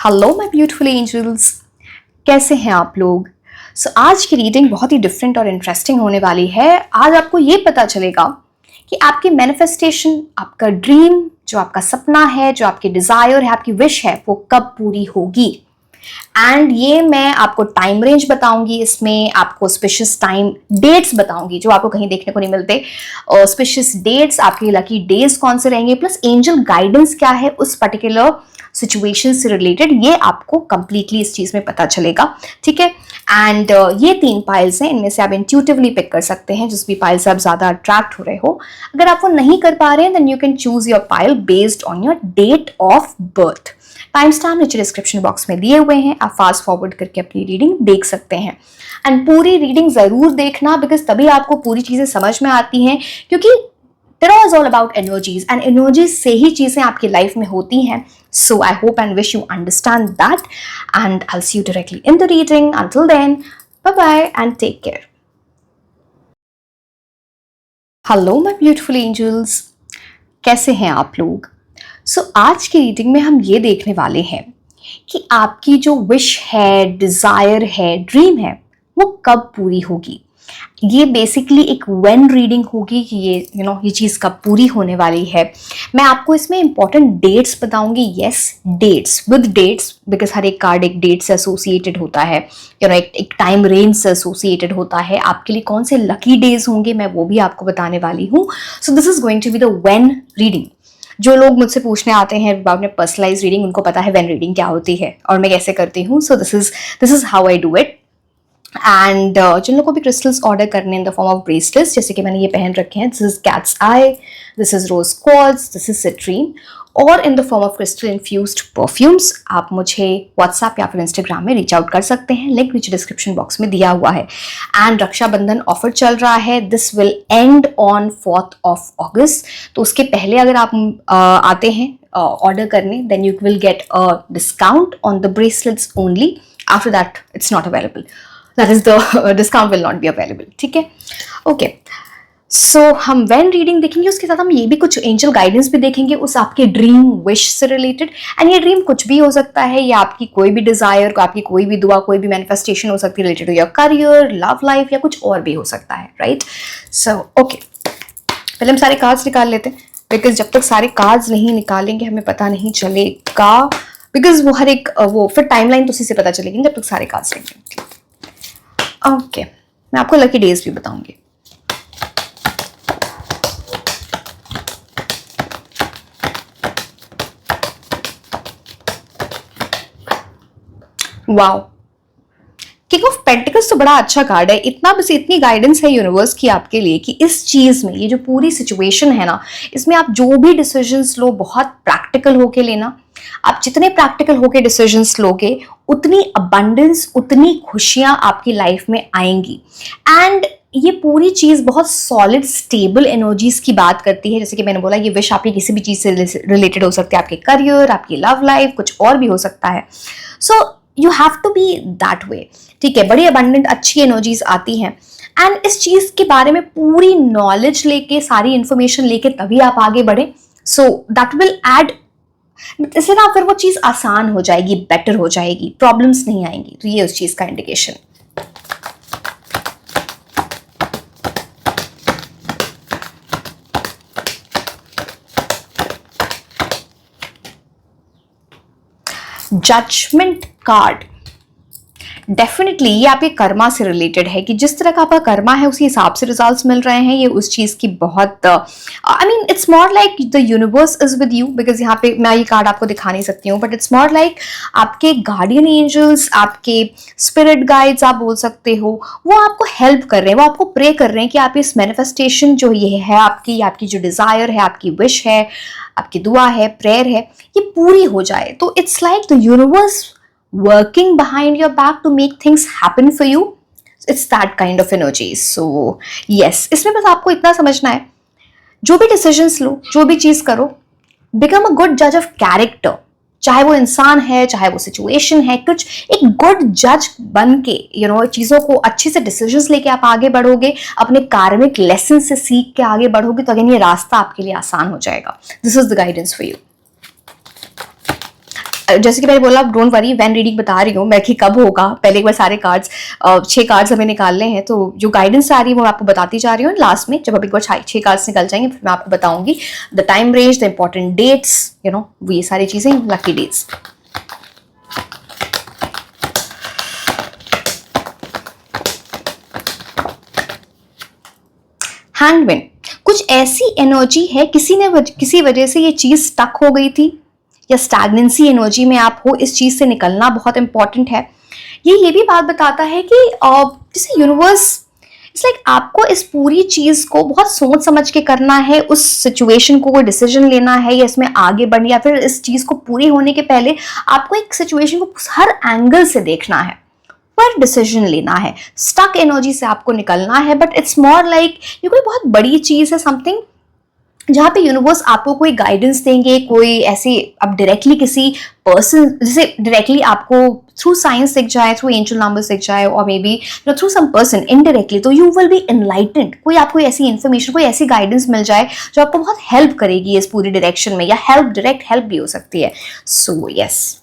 Hello my beautiful angels, कैसे हैं आप लोग। आज की रीडिंग बहुत ही डिफरेंट और इंटरेस्टिंग होने वाली है। आज आपको ये पता चलेगा कि आपकी मैनिफेस्टेशन, आपका ड्रीम, जो आपका सपना है, जो आपकी डिजायर है, आपकी विश है, वो कब पूरी होगी। एंड ये मैं आपको टाइम रेंज बताऊंगी, इसमें आपको स्पेशियस टाइम डेट्स बताऊंगी जो आपको कहीं देखने को नहीं मिलते। स्पेशियस डेट्स, आपके लकी डेज कौन से रहेंगे, प्लस एंजल गाइडेंस क्या है उस पर्टिकुलर सिचुएशन से रिलेटेड, ये आपको कंप्लीटली इस चीज में पता चलेगा। ठीक है। एंड ये 3 पाइल्स हैं, इनमें से आप इंट्यूटिवली पिक कर सकते हैं जिस भी पाइल से आप ज्यादा अट्रैक्ट हो रहे हो। अगर आप वो नहीं कर पा रहे हैं then you can choose your pile based on your date of birth. Time stamp नीचे डिस्क्रिप्शन बॉक्स में दिए हुए हैं, आप फास्ट फॉरवर्ड करके अपनी रीडिंग देख सकते हैं। एंड पूरी रीडिंग जरूर देखना, बिकॉज तभी आपको पूरी चीजें समझ में आती हैं, क्योंकि Tarot is all about energies and energies से ही चीजें आपकी लाइफ में होती हैं. So I hope and wish you understand that, and I'll see you directly in the reading. Until then, bye bye and take care. Hello my beautiful angels, कैसे हैं आप लोग। आज की रीडिंग में हम ये देखने वाले हैं कि आपकी जो विश है, डिजायर है, ड्रीम है, वो कब पूरी होगी। ये बेसिकली एक व्हेन रीडिंग होगी कि ये ये चीज़ कब पूरी होने वाली है। मैं आपको इसमें इंपॉर्टेंट डेट्स बताऊंगी। Yes, dates with dates, because हर एक कार्ड एक डेट से एसोसिएटेड होता है, एक टाइम रेंज से एसोसिएटेड होता है। आपके लिए कौन से लकी डेज होंगे मैं वो भी आपको बताने वाली हूँ। So this is going to be the when reading. जो लोग मुझसे पूछने आते हैं अबाउट पर्सनलाइज रीडिंग, उनको पता है व्हेन रीडिंग क्या होती है और मैं कैसे करती हूँ। So this is how I do it. And जिन लोगों को भी क्रिस्टल्स ऑर्डर करने in the form of bracelets, जैसे कि मैंने ये पहन रखे हैं, this is cat's eye, this is rose quartz, this is citrine, और in the form of crystal infused perfumes, आप मुझे व्हाट्सएप या फिर इंस्टाग्राम में रीच आउट कर सकते हैं। लिंक नीचे डिस्क्रिप्शन बॉक्स में दिया हुआ है। एंड रक्षाबंधन ऑफर चल रहा है, this will and on 4th of August। तो उसके पहले अगर आप आते हैं ऑर्डर करने, then you will get a discount on the bracelets only. After that it's not available, that is the discount will not be available। ठीक है, ओके। सो हम व्हेन रीडिंग देखेंगे, उसके साथ हम ये भी कुछ एंजल गाइडेंस भी देखेंगे उस आपके ड्रीम विश से रिलेटेड। एंड ये ड्रीम कुछ भी हो सकता है, ये आपकी कोई भी डिजायर, आपकी कोई भी दुआ, कोई भी मैनिफेस्टेशन हो सकती है related to your career, love life, या कुछ और भी हो सकता है, राइट। सो ओके, पहले हम सारे कार्ड्स निकाल लेते हैं, बिकॉज जब तक सारे कार्ड्स नहीं निकालेंगे हमें पता नहीं चलेगा, बिकॉज वो हर एक वो फिर टाइमलाइन तो उसी से पता चलेगी जब तक सारे कार्ड्स लेंगे। ओके, मैं आपको लकी डेज भी बताऊंगी। वाओ, किंग ऑफ पेंटिकल्स तो बड़ा अच्छा कार्ड है। इतना बस इतनी गाइडेंस है यूनिवर्स की आपके लिए कि इस चीज में, ये जो पूरी सिचुएशन है ना, इसमें आप जो भी डिसीजंस लो बहुत प्रैक्टिकल होके लेना। आप जितने प्रैक्टिकल होके डिसीजंस लोगे उतनी अबंडेंस, उतनी खुशियां आपकी लाइफ में आएंगी। एंड ये पूरी चीज बहुत सॉलिड स्टेबल एनर्जीज की बात करती है। जैसे कि मैंने बोला, ये विश आपकी किसी भी चीज से रिलेटेड हो सकती है, आपके करियर, आपकी लव लाइफ, कुछ और भी हो सकता है। So you have to be that way. ठीक है, बड़ी अबंडेंट अच्छी एनर्जीज आती हैं। एंड इस चीज के बारे में पूरी नॉलेज लेके, सारी इंफॉर्मेशन लेके तभी आप आगे बढ़े। सो दैट विल एड, इससे ना फिर वो चीज आसान हो जाएगी, बेटर हो जाएगी, प्रॉब्लम्स नहीं आएंगी। तो ये उस चीज का इंडिकेशन। जजमेंट कार्ड, डेफिनेटली ये आपके कर्मा से रिलेटेड है कि जिस तरह का आपका कर्मा है उसी हिसाब से रिजल्ट्स मिल रहे हैं। ये उस चीज की बहुत I mean it's more like the universe is with you, because यहाँ पे मैं ये कार्ड आपको दिखा नहीं सकती हूँ, बट इट्स मोर लाइक आपके गार्डियन एंजल्स, आपके स्पिरिट गाइड्स आप बोल सकते हो, वो आपको हेल्प कर रहे हैं, वो आपको प्रे कर रहे हैं कि आप इस मैनिफेस्टेशन जो ये है आपकी जो डिजायर है, आपकी विश है, आपकी दुआ है, प्रेयर है, ये पूरी हो जाए। तो it's like the universe working behind your back to make things happen for you. It's that kind of energy. So yes, इसमें बस आपको इतना समझना है, जो भी डिसीजंस लो, जो भी चीज करो, become a good judge of character। चाहे वो इंसान है, चाहे वो सिचुएशन है, कुछ एक गुड जज बन के चीजों को अच्छे से डिसीजंस लेके आप आगे बढ़ोगे, अपने कार्मिक लेसन से सीख के आगे बढ़ोगे, तो अगेन ये रास्ता आपके लिए आसान हो जाएगा। This is the guidance for you. जैसे कि मैंने बोला, डोंट वरी, व्हेन रीडिंग बता रही हूँ मैं कि कब होगा। पहले एक बार सारे कार्ड्स, 6 कार्ड्स हमें निकालने हैं, तो जो गाइडेंस आ रही है वो मैं आपको बताती जा रही हूँ। लास्ट में जब अभी कुछ 6 कार्ड्स निकल जाएंगे फिर मैं आपको बताऊंगी the time range, the important dates, वो ये सारी चीजें, लकी डेट्स। हैंगमैन, कुछ ऐसी एनर्जी है, किसी वजह से ये चीज स्टक हो गई थी, या स्टैग्नेंसी एनर्जी में आप हो, इस चीज से निकलना बहुत इंपॉर्टेंट है। ये भी बात बताता है कि जैसे यूनिवर्स, इट्स लाइक आपको इस पूरी चीज को बहुत सोच समझ के करना है, उस सिचुएशन को कोई डिसीजन लेना है, या इसमें आगे बढ़ना, या फिर इस चीज को पूरी होने के पहले आपको एक सिचुएशन को हर एंगल से देखना है, पर डिसीजन लेना है। स्टक एनर्जी से आपको निकलना है, बट इट्स मोर लाइक ये कोई बहुत बड़ी चीज है, समथिंग जहाँ पे यूनिवर्स आपको कोई गाइडेंस देंगे, कोई ऐसे अब डायरेक्टली किसी पर्सन, जैसे डायरेक्टली आपको थ्रू साइंस दिख जाए, थ्रू एंजल नंबर्स दिख जाए, और maybe through some person indirectly, तो यू विल बी एनलाइटेंड। कोई आपको ऐसी इन्फॉर्मेशन, कोई ऐसी गाइडेंस मिल जाए जो आपको बहुत हेल्प करेगी इस पूरी डायरेक्शन में, या डायरेक्ट हेल्प भी हो सकती है। So yes,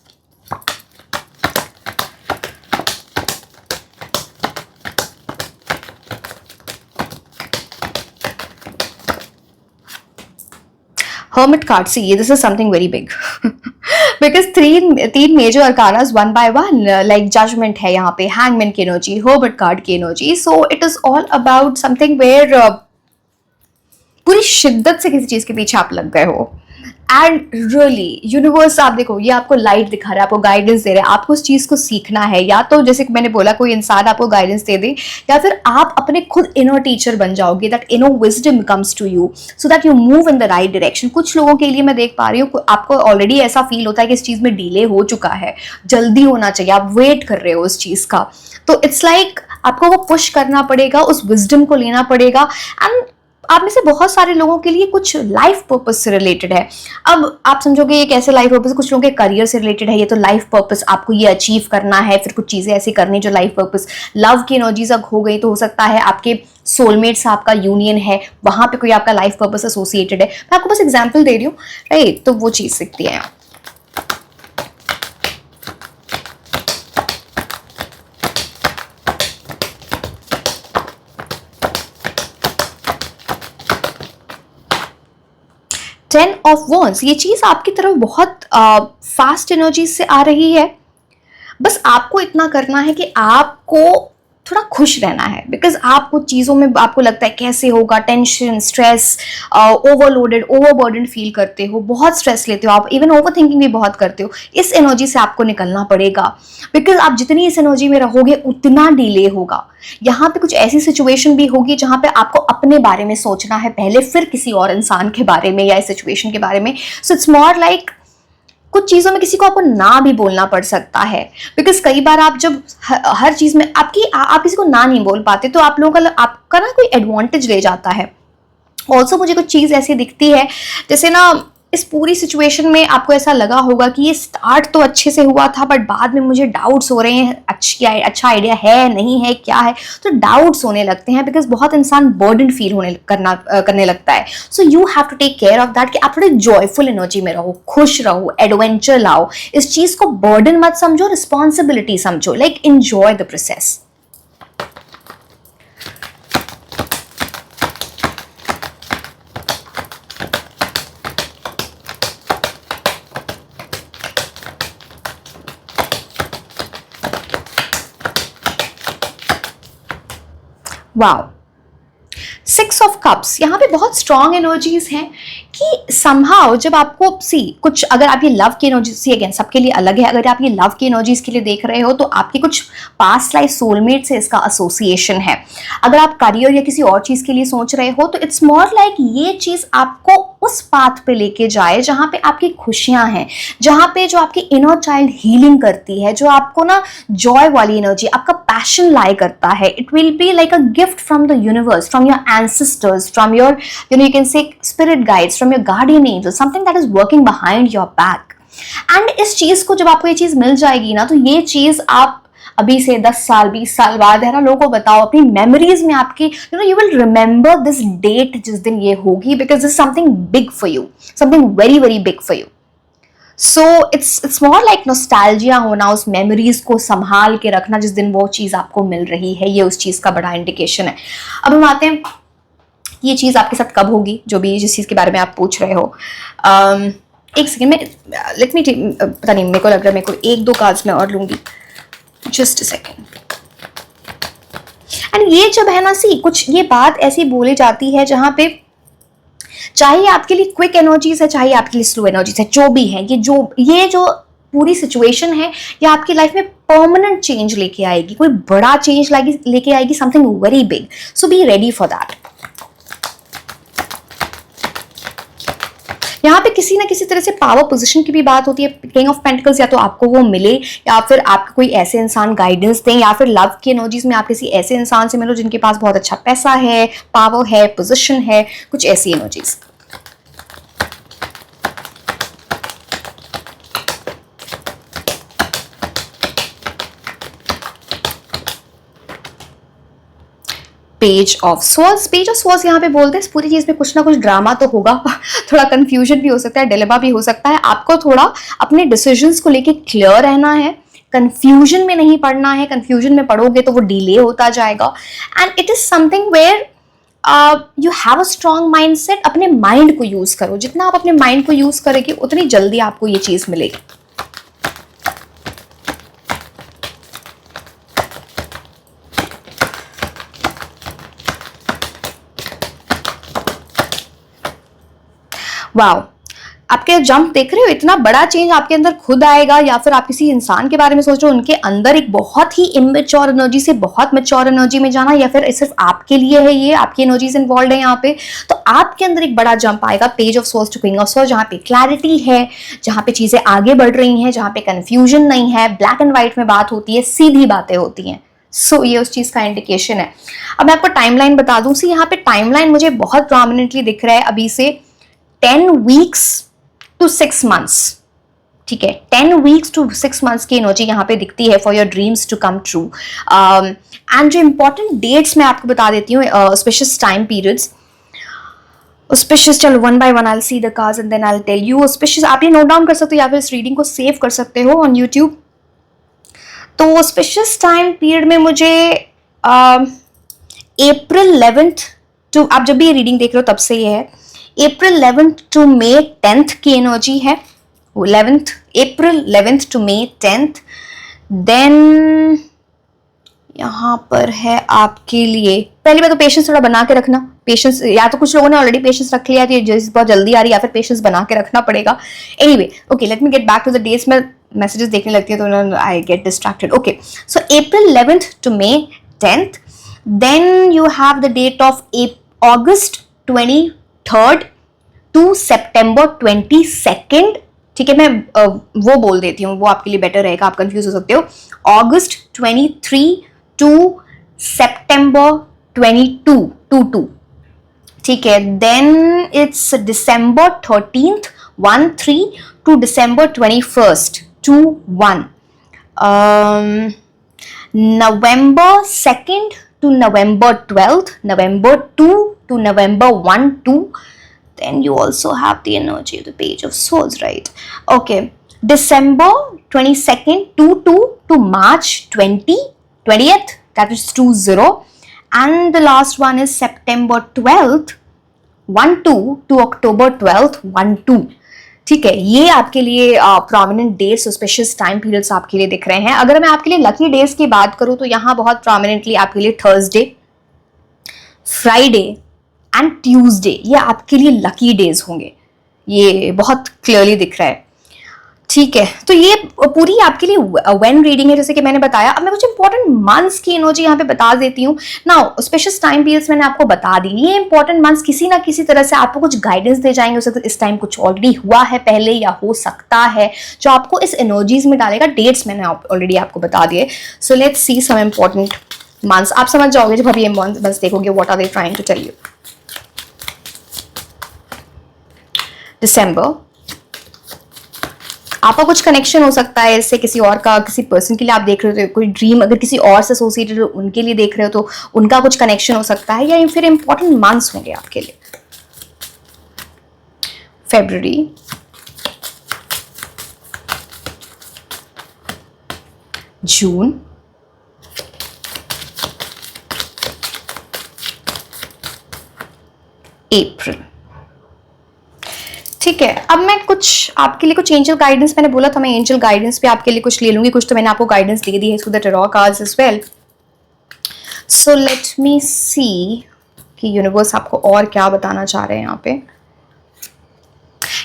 Hermit card, see, this is something very big because तीन major arcanas one by one, like judgment है यहाँ पे, hangman की energy, hermit card की energy, so it is all about something where पूरी शिद्दत से किसी चीज के पीछे आप लग गए हो, एंड रियली यूनिवर्स, आप देखो, ये आपको लाइट दिखा रहा है, आपको गाइडेंस दे रहा है, आपको उस चीज को सीखना है। या तो जैसे कि मैंने बोला, कोई इंसान आपको गाइडेंस दे दे, या फिर आप अपने खुद इनर टीचर बन जाओगे, that inner wisdom comes to you so that you move in the right direction. कुछ लोगों के लिए मैं देख पा रही हूँ, आपको ऑलरेडी ऐसा फील होता है कि इस चीज में डिले हो चुका है, जल्दी होना चाहिए, आप वेट कर रहे हो उस चीज का, तो इट्स लाइक आपको वो पुश करना पड़ेगा, उस विजडम को लेना पड़ेगा। एंड आप में से बहुत सारे लोगों के लिए कुछ लाइफ पर्पस से रिलेटेड है। अब आप समझोगे ये कैसे लाइफ पर्पस, कुछ लोगों के करियर से रिलेटेड है, ये तो लाइफ पर्पस, आपको ये अचीव करना है, फिर कुछ चीजें ऐसी करनी जो लाइफ पर्पस। लव की एनर्जीज अगर हो गई तो हो सकता है आपके सोलमेट से आपका यूनियन है, वहां पे कोई आपका लाइफ पर्पस एसोसिएटेड है। मैं आपको बस एग्जाम्पल दे रही हूँ, राइट, तो वो चीज दिखती है। 10 ऑफ वॉन्ड्स, ये चीज आपकी तरफ बहुत फास्ट एनर्जी से आ रही है। बस आपको इतना करना है कि आपको थोड़ा खुश रहना है, बिकॉज आप कुछ चीज़ों में आपको लगता है कैसे होगा, tension, stress, overloaded, overburden feel करते हो, बहुत स्ट्रेस लेते हो आप, इवन ओवर थिंकिंग भी बहुत करते हो। इस एनर्जी से आपको निकलना पड़ेगा, बिकॉज आप जितनी इस एनर्जी में रहोगे उतना डिले होगा। यहाँ पे कुछ ऐसी सिचुएशन भी होगी जहाँ पे आपको अपने बारे में सोचना है पहले, फिर किसी और इंसान के बारे में या इस सिचुएशन के बारे में। सो इट्स मोर लाइक कुछ चीज़ों में किसी को आपको ना भी बोलना पड़ सकता है, बिकॉज कई बार आप जब हर चीज़ में आप किसी को ना नहीं बोल पाते तो आप लोगों का आपका ना कोई एडवांटेज ले जाता है। ऑल्सो मुझे कुछ चीज़ ऐसी दिखती है जैसे ना इस पूरी सिचुएशन में आपको ऐसा लगा होगा कि ये स्टार्ट तो अच्छे से हुआ था, बट बाद में मुझे डाउट्स हो रहे हैं, अच्छा आइडिया है नहीं है क्या है, तो डाउट्स होने लगते हैं, बिकॉज बहुत इंसान बर्डन फील करने लगता है। So you have to take care of that कि आप थोड़े जॉयफुल एनर्जी में रहो, खुश रहो, एडवेंचर लाओ, इस चीज़ को बर्डन मत समझो, रिस्पॉन्सिबिलिटी समझो, like enjoy the process. Wow, 6 of cups, यहाँ पे बहुत स्ट्रॉन्ग एनर्जीज हैं कि समहाउ जब आपको कुछ, अगर आप ये लव की एनर्जी, अगेन सबके लिए अलग है, अगर आप ये लव की एनर्जीज के लिए देख रहे हो तो आपके कुछ पास्ट लाइफ सोलमेट से इसका एसोसिएशन है। अगर आप करियर या किसी और चीज़ के लिए सोच रहे हो तो इट्स मोर लाइक ये चीज़ आपको उस पाथ पे लेके जाए जहाँ पे आपकी खुशियाँ हैं, जहाँ पे जो आपकी इनर चाइल्ड हीलिंग करती है, जो आपको ना जॉय वाली एनर्जी, आपका पैशन लाई करता है। It will be like a gift from the universe, from your ancestors, from your you can say spirit guides, from your guardian angel, something that is working behind your back. And इस चीज को जब आपको ये चीज मिल जाएगी ना, तो ये चीज आप अभी से 10 साल 20 साल बाद है ना लोगों को बताओ, अपनी मेमोरीज में आपकी you will remember this date जिस दिन ये होगी, because this is something big for you, something very very big for you. So it's more like nostalgia होना, उस मेमोरीज को संभाल के रखना जिस दिन वो चीज़ आपको मिल रही है, ये उस चीज़ का बड़ा इंडिकेशन है। अब हम आते हैं, ये चीज़ आपके साथ कब होगी, जो भी जिस चीज़ के बारे में आप पूछ रहे हो। एक सेकेंड में, लेट मी, पता नहीं, मेरे को लग रहा है मेरे को एक दो कार्ड्स में और लूंगी, जस्ट अ सेकेंड। एंड ये जब है ना, सी कुछ ये बात ऐसी बोली जाती है जहां पे चाहे आपके लिए क्विक एनर्जीज है, चाहे आपके लिए स्लो एनर्जीज है, जो भी है, ये जो पूरी सिचुएशन है, ये आपकी लाइफ में परमानेंट चेंज लेके आएगी, कोई बड़ा चेंज लेके आएगी, something very big. So be ready for that. यहाँ पे किसी ना किसी तरह से पावर पोजीशन की भी बात होती है। किंग ऑफ पेंटिकल्स, या तो आपको वो मिले, या फिर आपको कोई ऐसे इंसान गाइडेंस दें, या फिर लव की एनर्जीज में आप किसी ऐसे इंसान से मिलो जिनके पास बहुत अच्छा पैसा है, पावर है, पोजीशन है, कुछ ऐसी energies. Page of swords. Page of swords यहाँ पे बोलते हैं इस पूरी चीज में कुछ ना कुछ ड्रामा तो होगा, थोड़ा कंफ्यूजन भी हो सकता है, डिलेमा भी हो सकता है। आपको थोड़ा अपने डिसीजंस को लेके क्लियर रहना है, कंफ्यूजन में नहीं पड़ना है। कंफ्यूजन में पड़ोगे तो वो डिले होता जाएगा। And it is something where you have a strong mindset. अपने माइंड को यूज करो, जितना आप अपने माइंड को यूज करेंगे उतनी जल्दी आपको ये चीज मिलेगी। वाओ, आपके जंप देख रहे हो, इतना बड़ा चेंज आपके अंदर खुद आएगा, या फिर आप किसी इंसान के बारे में सोच रहे हो, उनके अंदर एक बहुत ही इमेच्योर एनर्जी से बहुत मैच्योर एनर्जी में जाना, या फिर सिर्फ आपके लिए है, ये आपकी एनर्जीज इन्वॉल्व है यहाँ पे, तो आपके अंदर एक बड़ा जंप आएगा। Page of swords to queen of swords, जहाँ पे क्लैरिटी है, जहाँ पे चीजें आगे बढ़ रही हैं, जहाँ पे कंफ्यूजन नहीं है, ब्लैक एंड व्हाइट में बात होती है, सीधी बातें होती हैं। सो ये उस चीज का इंडिकेशन है। अब मैं आपको टाइमलाइन बता दूं, यहाँ पे टाइमलाइन मुझे बहुत प्रोमिनेंटली दिख रहा है अभी से 10 weeks to 6 months, ठीक है, 10 weeks to 6 months की एनर्जी यहाँ पे दिखती है for your dreams to come true. And जो इंपॉर्टेंट डेट्स मैं आपको बता देती हूँ, ऑस्पिशियस टाइम पीरियड्स। ऑस्पिशियस, चलो one by one I will see the cards and then I will tell you. Auspicious आप ये नोट डाउन कर सकते हो, या फिर इस रीडिंग को सेव कर सकते हो ऑन यूट्यूब। तो ऑस्पिशियस टाइम पीरियड में मुझे अप्रैल 11th टू, आप जब भी ये रीडिंग देख रहे हो तब से ये है, अप्रैल 11th टू May 10th की एनर्जी है। 11th April 11th to May 10th। Then यहाँ पर है आपके लिए, पहली बात तो पेशेंस थोड़ा बना के रखना। पेशेंस, या तो कुछ लोगों ने ऑलरेडी पेशेंस रख लिया है, बहुत जल्दी आ रही है, या फिर पेशेंस बना के रखना पड़ेगा। Anyway, okay, let me get back to the dates. में मैसेजेस देखने लगती है तो I get distracted. Okay, so April 11th to May 10th। Then you have the date of August 23rd to September 22nd, ठीक है, मैं वो बोल देती हूँ, वो आपके लिए बेटर रहेगा, आप कंफ्यूज हो सकते हो। August 23 टू September 22, ठीक है। Then it's December 13th 13 to December 21st 21। November 2nd to November 12th, November 2 to November 1 2। Then you also have the energy of the Page of Swords, right? Okay, December 22nd 2 to March 20th, that is 20, and the last one is September 12th 12 to October 12th 12। ठीक है, ये आपके लिए prominent dates, auspicious time periods आपके लिए दिख रहे हैं। अगर मैं आपके लिए लकी डेज की बात करूं तो यहाँ बहुत प्रोमिनेंटली आपके लिए थर्सडे, फ्राइडे एंड ट्यूसडे, ये आपके लिए लकी डेज होंगे, ये बहुत क्लियरली दिख रहा है। ठीक है, तो ये पूरी आपके लिए व्हेन रीडिंग है, जैसे कि मैंने बताया। अब मैं कुछ इंपॉर्टेंट मंथ्स की एनर्जी यहाँ पे बता देती हूँ ना। ऑस्पिशियस टाइम पीरियड्स मैंने आपको बता दी, ये इंपॉर्टेंट मंथ्स किसी ना किसी तरह से आपको कुछ गाइडेंस दे जाएंगे। हो सकता है इस टाइम कुछ ऑलरेडी हुआ है पहले, या हो सकता है जो आपको इस एनर्जीज में डालेगा। डेट्स मैंने ऑलरेडी आपको बता दिए। So let's see some important months. आप समझ जाओगे जब अभी ये मंथ्स देखोगे, what are they trying to tell you. दिसंबर, आपका कुछ कनेक्शन हो सकता है इससे, किसी और का, किसी पर्सन के लिए आप देख रहे हो, कोई ड्रीम अगर किसी और से एसोसिएटेड हो उनके लिए देख रहे हो तो उनका कुछ कनेक्शन हो सकता है, या फिर इंपॉर्टेंट मंथ्स होंगे आपके लिए। February, जून, अप्रैल। ठीक है, अब मैं कुछ आपके लिए कुछ एंजल गाइडेंस, मैंने बोला था मैं एंजल गाइडेंस भी आपके लिए कुछ ले लूंगी, कुछ तो मैंने आपको गाइडेंस दे दी है through the tarot cards as well. So let me see कि यूनिवर्स आपको और क्या बताना चाह रहे हैं यहाँ पे।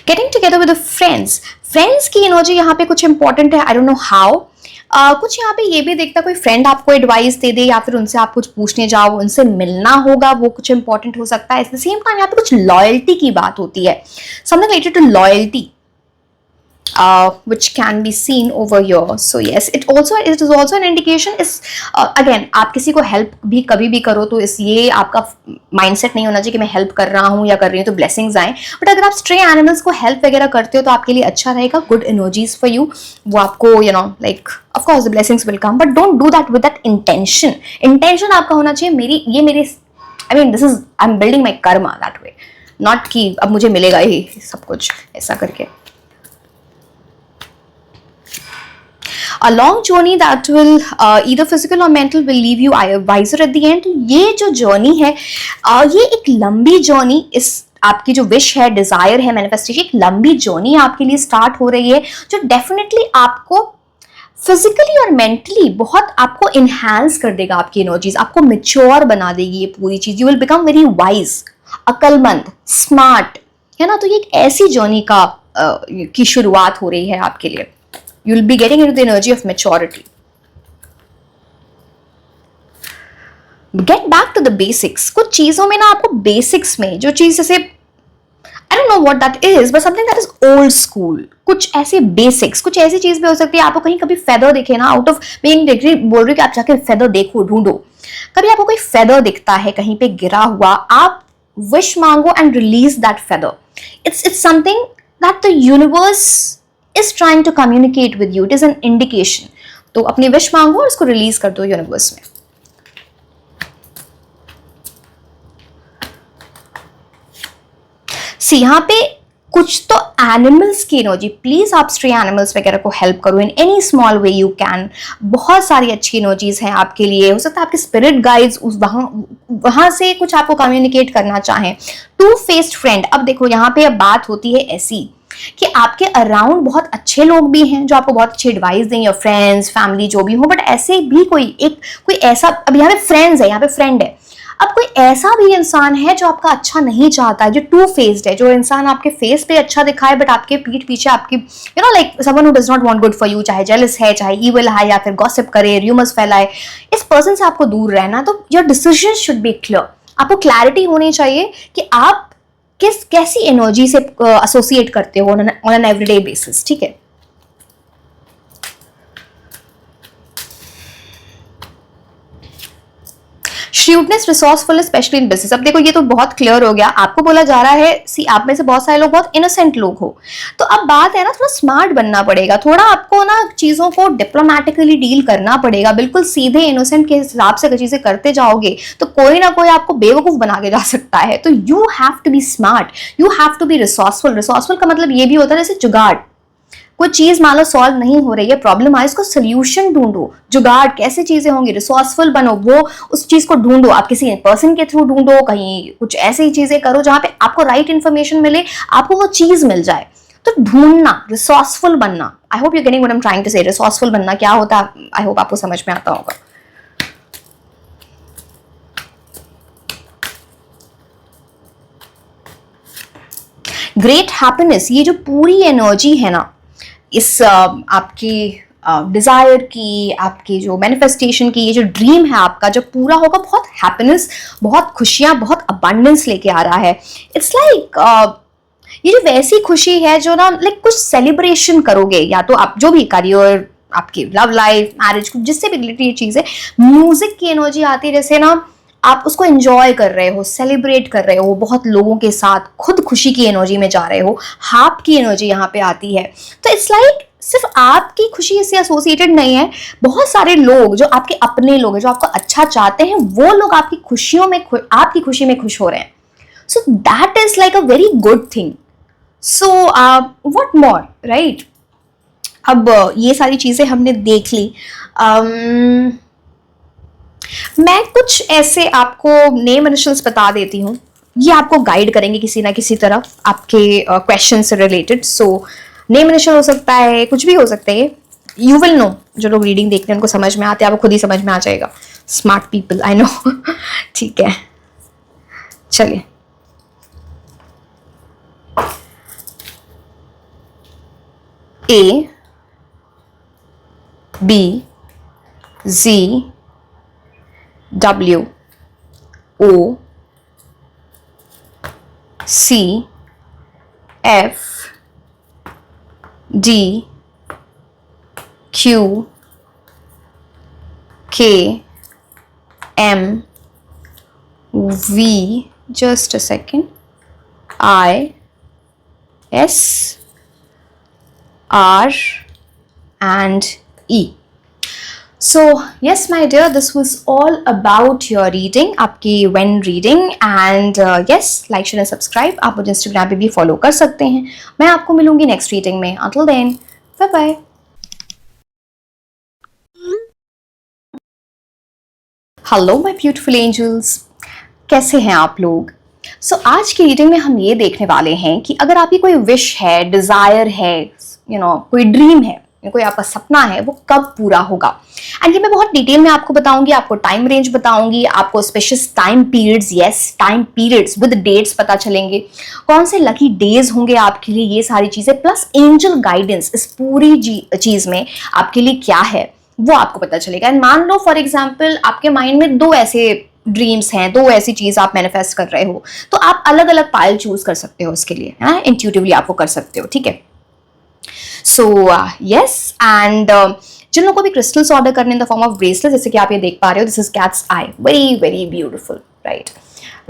Getting together with friends, friends की एनर्जी यहाँ पे कुछ इंपॉर्टेंट है, आई डोंट नो हाउ। कुछ यहाँ पे ये भी देखता कोई फ्रेंड आपको एडवाइस दे दे या फिर उनसे आप कुछ पूछने जाओ, उनसे मिलना होगा, वो कुछ इंपॉर्टेंट हो सकता है। एट द सेम टाइम यहाँ पे कुछ लॉयल्टी की बात होती है, something related to loyalty which can be seen over here. So yes, it is also an indication is again, आप किसी को हेल्प भी कभी भी करो तो इस ये आपका माइंडसेट नहीं होना चाहिए कि मैं हेल्प कर रहा हूँ या कर रही हूँ तो ब्लेसिंग्स आए। बट अगर आप स्ट्रे एनिमल्स को हेल्प वगैरह करते हो तो आपके लिए अच्छा रहेगा, गुड एनर्जीज फॉर यू, वो आपको like of course the blessings will come, but don't do that with that intention. Intention आपका होना चाहिए मेरे I mean this is I am building my Karma that way, not कि अब मुझे मिलेगा ही सब कुछ ऐसा करके। A long journey that will either physical or mental will leave you wiser at the end. ये जो जर्नी है ये एक लंबी जर्नी, इस आपकी जो विश है, डिजायर है, मैनिफेस्टेशन, एक लंबी जर्नी आपके लिए स्टार्ट हो रही है जो डेफिनेटली आपको फिजिकली और मेंटली बहुत आपको इनहैंस कर देगा, आपकी एनर्जीज आपको मेच्योर बना देगी ये पूरी चीज। You will become very wise, अकलमंद, स्मार्ट, है ना। तो ये एक ऐसी जर्नी का की शुरुआत हो रही है आपके लिए। You'll be getting into the energy of maturity. Get back to the basics. कुछ चीजों में ना आपको बेसिक्स में जो चीज जैसे I don't know what that is, but something that is old school. कुछ ऐसे बेसिक्स, कुछ ऐसी चीज भी हो सकती है। आपको कहीं कभी फेदर दिखे ना, आउट ऑफ बीइंग डिग्री बोल रही कि आप जाके फेदर देखो, ढूंढो। कभी आपको कोई फेदर दिखता है कहीं पे गिरा हुआ, आप विश मांगो and release that feather. It's something that the universe is trying to communicate with you. It is an indication. तो अपनी विश मांगो और उसको रिलीज कर दो यूनिवर्स में। सी यहाँ पे कुछ तो एनिमल्स की एनर्जी, प्लीज आप स्ट्रे एनिमल्स वगैरह को हेल्प करो in any small way you can. बहुत सारी अच्छी एनर्जीज हैं आपके लिए, हो सकता है आपके स्पिरिट गाइड्स उस वहां से कुछ आपको कम्युनिकेट करना चाहें। टू फेस्ड फ्रेंड, अब देखो यहाँ पे अब बात होती है ऐसी कि आपके अराउंड बहुत अच्छे लोग भी हैं जो आपको बहुत अच्छी एडवाइस दें, योर फ्रेंड्स, फैमिली जो भी हो, बट ऐसे भी कोई ऐसा, अब यहाँ पे फ्रेंड्स है, यहाँ पे फ्रेंड है, अब कोई ऐसा भी इंसान है जो आपका अच्छा नहीं चाहता है, जो टू फेस्ड है, जो इंसान आपके फेस पे अच्छा दिखाए बट आपके पीठ पीछे आपकी like someone who does not want good for you, चाहे जेलस है, चाहे ईविल है, या फिर गॉसिप करे, र्यूमर्स फैलाए। इस पर्सन से आपको दूर रहना। तो your decision should be clear, आपको क्लैरिटी होनी चाहिए कि आप कैसी एनर्जी से एसोसिएट करते हो ऑन एन एवरीडे बेसिस। ठीक है, shrewdness, resourcefulness, specially in business. अब देखो ये तो बहुत क्लियर हो गया, आपको बोला जा रहा है सी आप में से बहुत सारे लोग बहुत इनोसेंट लोग हो, तो अब बात है ना थोड़ा स्मार्ट बनना पड़ेगा, थोड़ा आपको ना चीजों को डिप्लोमेटिकली डील करना पड़ेगा। बिल्कुल सीधे इनोसेंट के हिसाब से चीजें करते जाओगे तो कोई ना कोई आपको बेवकूफ बना के जा सकता है। तो you have to be smart, you have to be resourceful. Resourceful का मतलब ये भी होता है जैसे जुगाड़, कोई चीज मान लो सॉल्व नहीं हो रही है, प्रॉब्लम आए, इसको सोल्यूशन ढूंढो, जुगाड़ कैसे चीजें होंगी, रिसोर्सफुल बनो, वो उस चीज को ढूंढो, आप किसी पर्सन के थ्रू ढूंढो, कहीं कुछ ऐसी चीजें करो जहां पे आपको राइट इन्फॉर्मेशन मिले, आपको वो चीज मिल जाए। तो ढूंढना, रिसोर्सफुल बनना। I hope you getting what I am trying to say. Resourceful बनना क्या होता है, आई होप आपको समझ में आता होगा। ग्रेट हैप्पीनेस, ये जो पूरी एनर्जी है ना इस आपकी डिजायर की, आपकी जो मैनिफेस्टेशन की, ये जो ड्रीम है आपका जब पूरा होगा, बहुत हैप्पीनेस, बहुत खुशियां, बहुत अबंडेंस लेके आ रहा है। इट्स लाइक ये जो वैसी खुशी है जो ना लाइक कुछ सेलिब्रेशन करोगे, या तो आप जो भी करियर, आपकी लव लाइफ, मैरिज, जिससे भी रिलेटेड ये चीज है। म्यूजिक की एनर्जी आती है जैसे ना आप उसको एंजॉय कर रहे हो, सेलिब्रेट कर रहे हो बहुत लोगों के साथ, खुद खुशी की एनर्जी में जा रहे हो, हाप की एनर्जी यहाँ पे आती है। तो इट्स लाइक सिर्फ आपकी खुशी इससे एसोसिएटेड नहीं है, बहुत सारे लोग जो आपके अपने लोग हैं, जो आपको अच्छा चाहते हैं, वो लोग आपकी खुशियों में, आपकी खुशी में खुश हो रहे हैं। So that is like a very good thing. So what more, right. अब ये सारी चीजें हमने देख ली। मैं कुछ ऐसे आपको नेम इनिशियल्स बता देती हूँ, ये आपको गाइड करेंगे किसी ना किसी तरह आपके क्वेश्चन से रिलेटेड। सो नेम इनिशियल हो सकता है, कुछ भी हो सकता है, यू विल नो। जो लोग रीडिंग देखते हैं उनको समझ में आते हैं, आपको खुद ही समझ में आ जाएगा। Smart people, I know. ठीक है, चलिए। A B Z W O C F D Q K M V, just a second, I S R and E. So yes my dear, this was all about your reading, आपकी when reading, and yes, like share and subscribe. आप मुझे Instagram पे भी follow कर सकते हैं। मैं आपको मिलूंगी next reading में। Until then, bye bye. Hello my beautiful angels, कैसे हैं आप लोग? So आज की रीडिंग में हम ये देखने वाले हैं कि अगर आपकी कोई विश है, डिजायर है, कोई ड्रीम है, कोई आपका सपना है, वो कब पूरा होगा। एंड ये मैं बहुत डिटेल में आपको बताऊंगी, आपको टाइम रेंज बताऊंगी, आपको special time periods, yes time periods with dates पता चलेंगे, कौन से लकी डेज होंगे आपके लिए, ये सारी चीजें, प्लस एंजल गाइडेंस इस पूरी चीज में आपके लिए क्या है वो आपको पता चलेगा। एंड मान लो फॉर एग्जाम्पल आपके माइंड में दो ऐसे ड्रीम्स हैं, दो ऐसी चीज आप मैनिफेस्ट कर रहे हो, तो आप अलग अलग पाइल चूज कर सकते हो उसके लिए, है इंट्यूटिवली आपको कर सकते हो, ठीक है। सो यस, एंड जिन लोगों को भी क्रिस्टल्स ऑर्डर करने in the form of bracelet, जैसे कि आप ये देख पा रहे हो, this is cat's eye, very very beautiful, right,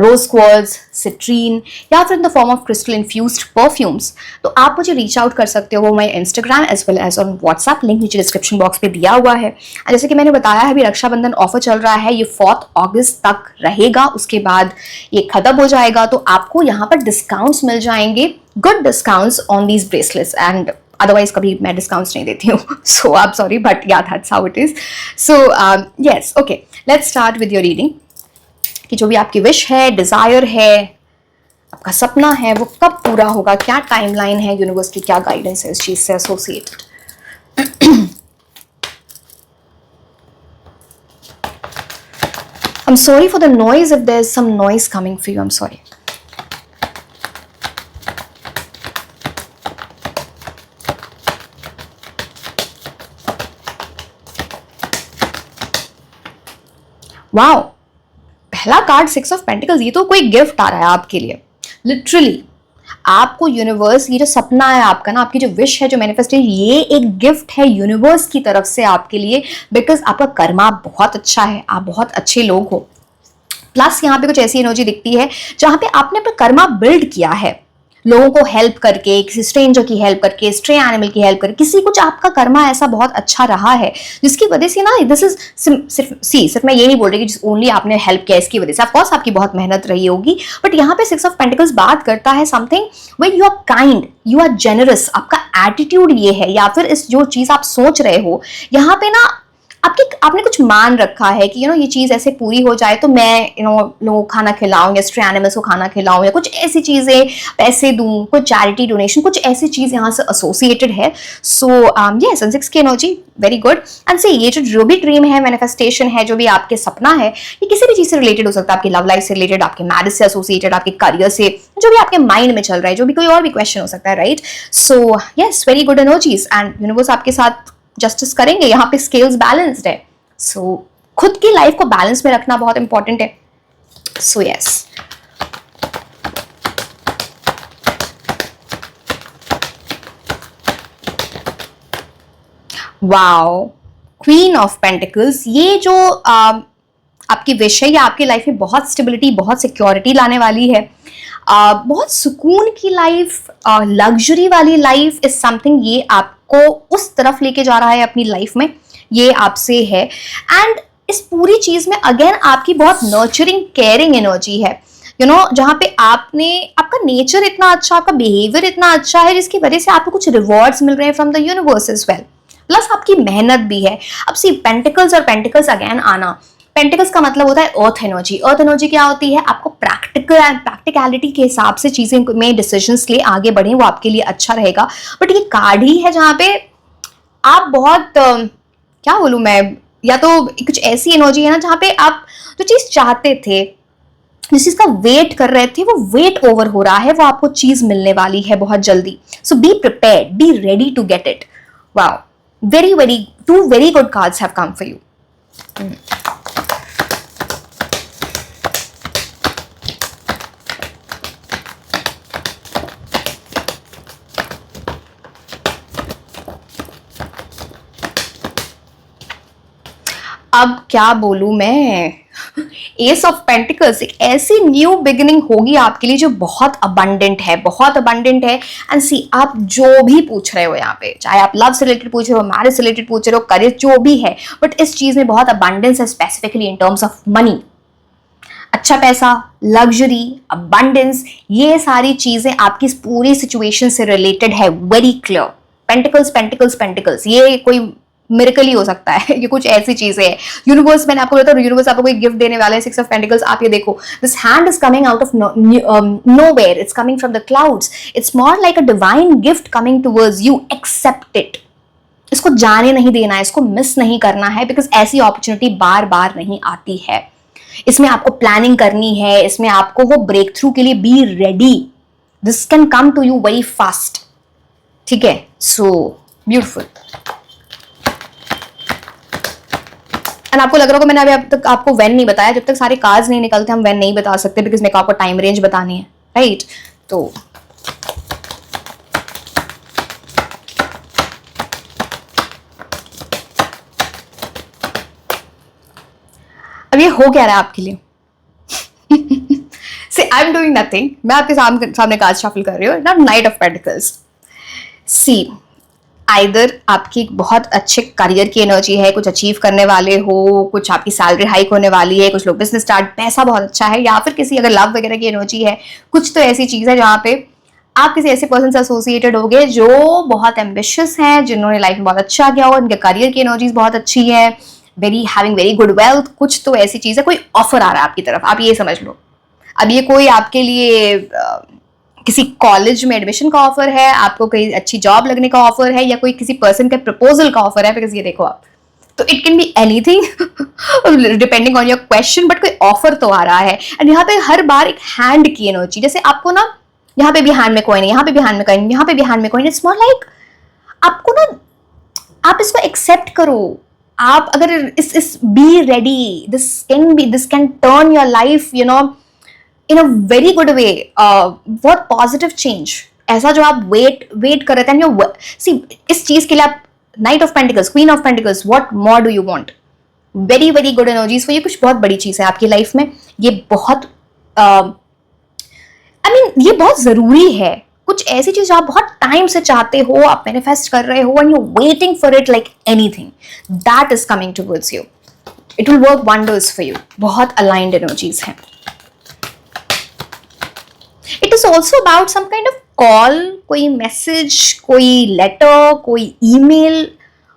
rose quartz, citrine, या फिर in the form of crystal infused perfumes, तो आप मुझे रीच आउट कर सकते हो। वो मैं Instagram as well as on WhatsApp, link नीचे डिस्क्रिप्शन बॉक्स पे दिया हुआ है। जैसे कि मैंने बताया है, अभी रक्षाबंधन ऑफर चल रहा है, ये 4 अगस्त तक रहेगा, उसके बाद ये खत्म हो जाएगा। तो आपको यहाँ पर डिस्काउंट्स मिल जाएंगे, good discounts on these bracelets, and otherwise कभी मैं डिस्काउंट्स नहीं देती हूँ, सो आई एम सॉरी, बट या that's how it is. So yes, okay, let's start with your reading कि जो भी आपकी विश है, डिजायर है, आपका सपना है, वो कब पूरा होगा, क्या टाइमलाइन है, यूनिवर्स की क्या गाइडेंस है इस चीज से associated. I'm sorry for the noise, if there's some noise coming for you, I'm sorry. Wow, पहला कार्ड 6 ऑफ पेंटिकल्स, ये तो कोई गिफ्ट आ रहा है आपके लिए। लिटरली आपको यूनिवर्स, ये जो सपना है आपका ना, आपकी जो विश है, जो मैनिफेस्टेशन, ये एक गिफ्ट है यूनिवर्स की तरफ से आपके लिए, बिकॉज आपका कर्मा बहुत अच्छा है, आप बहुत अच्छे लोग हो। प्लस यहाँ पे कुछ ऐसी एनर्जी दिखती है जहां पे आपने अपना कर्मा बिल्ड किया है, लोगों को हेल्प करके, किसी स्ट्रेंजर की हेल्प करके, स्ट्रे एनिमल की हेल्प करके, किसी कुछ आपका कर्मा ऐसा बहुत अच्छा रहा है जिसकी वजह से ना, दिस इज सिर्फ मैं ये नहीं बोल रही कि ओनली आपने हेल्प किया इसकी वजह से, ऑफकोर्स आपकी बहुत मेहनत रही होगी, बट यहाँ पे 6 ऑफ पेंटिकल्स बात करता है something when you are kind, you are generous, आपका एटीट्यूड ये है, या फिर इस जो चीज आप सोच रहे हो यहाँ पे ना, आपने कुछ मान रखा है कि ये चीज ऐसे पूरी हो जाए तो मैं लोगों को खाना खिलाऊं, या स्ट्रे एनिमल्स को खाना खिलाऊं, या कुछ ऐसी चीजें, पैसे दूं, कुछ चैरिटी डोनेशन, कुछ ऐसी चीज यहाँ से एसोसिएटेड है। सो यस, 6 की एनर्जी वेरी गुड। एंड से ये जो भी ड्रीम है, मैनिफेस्टेशन है, जो भी आपके सपना है, ये किसी भी चीज से रिलेटेड हो सकता है, आपकी लव लाइफ से रिलेटेड, आपके मैरिज से एसोसिएटेड, आपके करियर से, जो भी आपके माइंड में चल रहा है, जो भी कोई और भी क्वेश्चन हो सकता है, right. So yes, very good energies, and universe आपके साथ जस्टिस करेंगे। यहाँ पे स्केल्स बैलेंस्ड है, सो खुद की लाइफ को बैलेंस में रखना बहुत इंपॉर्टेंट है। So yes, wow, queen of pentacles, ये जो आपकी विश है, ये आपकी लाइफ में बहुत स्टेबिलिटी, बहुत सिक्योरिटी लाने वाली है, बहुत सुकून की लाइफ, लग्जरी वाली लाइफ इज समथिंग, ये आपको उस तरफ लेके जा रहा है अपनी लाइफ में, ये आपसे है। एंड इस पूरी चीज में अगेन आपकी बहुत नर्चरिंग, केयरिंग एनर्जी है। जहाँ पे आपका नेचर इतना अच्छा, आपका बिहेवियर इतना अच्छा है, जिसकी वजह से आपको कुछ रिवॉर्ड्स मिल रहे हैं from the universe as well, plus आपकी मेहनत भी है। अब सी पेंटिकल्स और पेंटिकल्स अगेन आना, पेंटिकल्स का मतलब होता है अर्थ एनर्जी। अर्थ एनर्जी क्या होती है? आपको प्रैक्टिकलिटी के हिसाब से चीजें में डिसीजंस ले आगे बढ़े, वो आपके लिए अच्छा रहेगा। बट ये कार्ड ही है जहाँ पे आप बहुत क्या बोलूं मैं, या तो कुछ ऐसी एनर्जी है ना जहाँ पे आप जो चीज चाहते थे, जिस चीज का वेट कर रहे थे, वो वेट ओवर हो रहा है, वो आपको चीज मिलने वाली है बहुत जल्दी। So be prepared, be ready to get it. Wow, very to very good cards have come for you. अब क्या बोलूं मैं, एस ऑफ पेंटिकल्स एक ऐसी न्यू बिगिनिंग होगी आपके लिए जो बहुत अबंडेंट है, बहुत अबंडेंट है। एंड सी, आप जो भी पूछ रहे हो यहाँ पे, चाहे आप लव से रिलेटेड पूछ रहे हो, मैरिज से रिलेटेड पूछ रहे हो, करियर, जो भी है, बट इस चीज में बहुत अबंडेंस है, specifically in terms of money. अच्छा पैसा, लग्जरी, अबंडेंस, ये सारी चीजें आपकी पूरी सिचुएशन से रिलेटेड है, very clear. Pentacles pentacles pentacles, ये कोई मिरेकल ही हो सकता है, ये कुछ ऐसी चीजें है। यूनिवर्स, मैंने आपको बताया, यूनिवर्स आपको कोई गिफ्ट देने वाला है। सिक्स ऑफ पेंटिकल्स, आप ये देखो, this hand is coming out of nowhere, it's coming from the clouds, it's more like a divine gift coming towards you, accept it. इसको जाने नहीं देना है, इसको मिस नहीं करना है, बिकॉज ऐसी अपॉर्चुनिटी बार बार नहीं आती है। इसमें आपको प्लानिंग करनी है, इसमें आपको वो ब्रेक थ्रू के लिए be ready, this can come to you very fast. ठीक है, सो ब्यूटिफुल। एंड आपको लग रहा होगा मैंने अभी अब तक आपको वेन नहीं बताया, जब तक सारे कार्ड्स नहीं निकलते हम वेन नहीं बता सकते, बिकॉज मेरे को आपको टाइम रेंज बतानी है, राइट? तो अब ये हो क्या रहा है आपके लिए? See, I'm doing nothing. मैं आपके सामने कार्ड शफल कर रही हूँ ना, knight of pentacles. See, either आपकी एक बहुत अच्छे करियर की एनर्जी है, कुछ अचीव करने वाले हो, कुछ आपकी सैलरी हाइक होने वाली है, कुछ लोग बिजनेस स्टार्ट, पैसा बहुत अच्छा है, या फिर किसी अगर लव वगैरह की एनर्जी है, कुछ तो ऐसी चीज है जहाँ पे आप किसी ऐसे पर्सन से एसोसिएटेड होगे जो बहुत एम्बिशियस हैं, जिन्होंने लाइफ में बहुत अच्छा किया हो, उनके करियर की एनर्जीज बहुत अच्छी है, हैविंग वेरी गुड वेल्थ, कुछ तो ऐसी चीज है, कोई ऑफर आ रहा है आपकी तरफ, आप ये समझ लो। अब ये कोई आपके लिए किसी कॉलेज में एडमिशन का ऑफर है, आपको कहीं अच्छी जॉब लगने का ऑफर है, या कोई किसी पर्सन के प्रपोजल का ऑफर है, बिकॉज ये देखो आप, तो it can be anything depending on your question, but कोई ऑफर तो आ रहा है। एंड यहाँ पे हर बार एक हैंड की एनर्जी, जैसे आपको ना यहाँ पे भी हैंड में कॉइन है, यहाँ पे भी हैंड में कॉइन, यहाँ पे भी हैंड में कॉइन, इट्स मोर लाइक आपको ना, आप इसको एक्सेप्ट करो। आप अगर इस B ready, this can turn your life, you know, in a very good way, बहुत पॉजिटिव चेंज, ऐसा जो आप वेट कर रहे थे। सी, इस चीज के लिए आप, night of pentacles, queen of pentacles, what more do you want? Very good energies, ये कुछ बहुत बड़ी चीज है आपकी लाइफ में, ये बहुत ये बहुत जरूरी है। कुछ ऐसी चीज आप बहुत टाइम से चाहते हो, आप मैनिफेस्ट कर रहे हो, and you waiting for it like anything, that is coming towards you, it will work wonders for you. बहुत अलाइंड एनर्जीज हैं। It is also about some kind of call, कोई मैसेज, कोई लेटर, कोई email,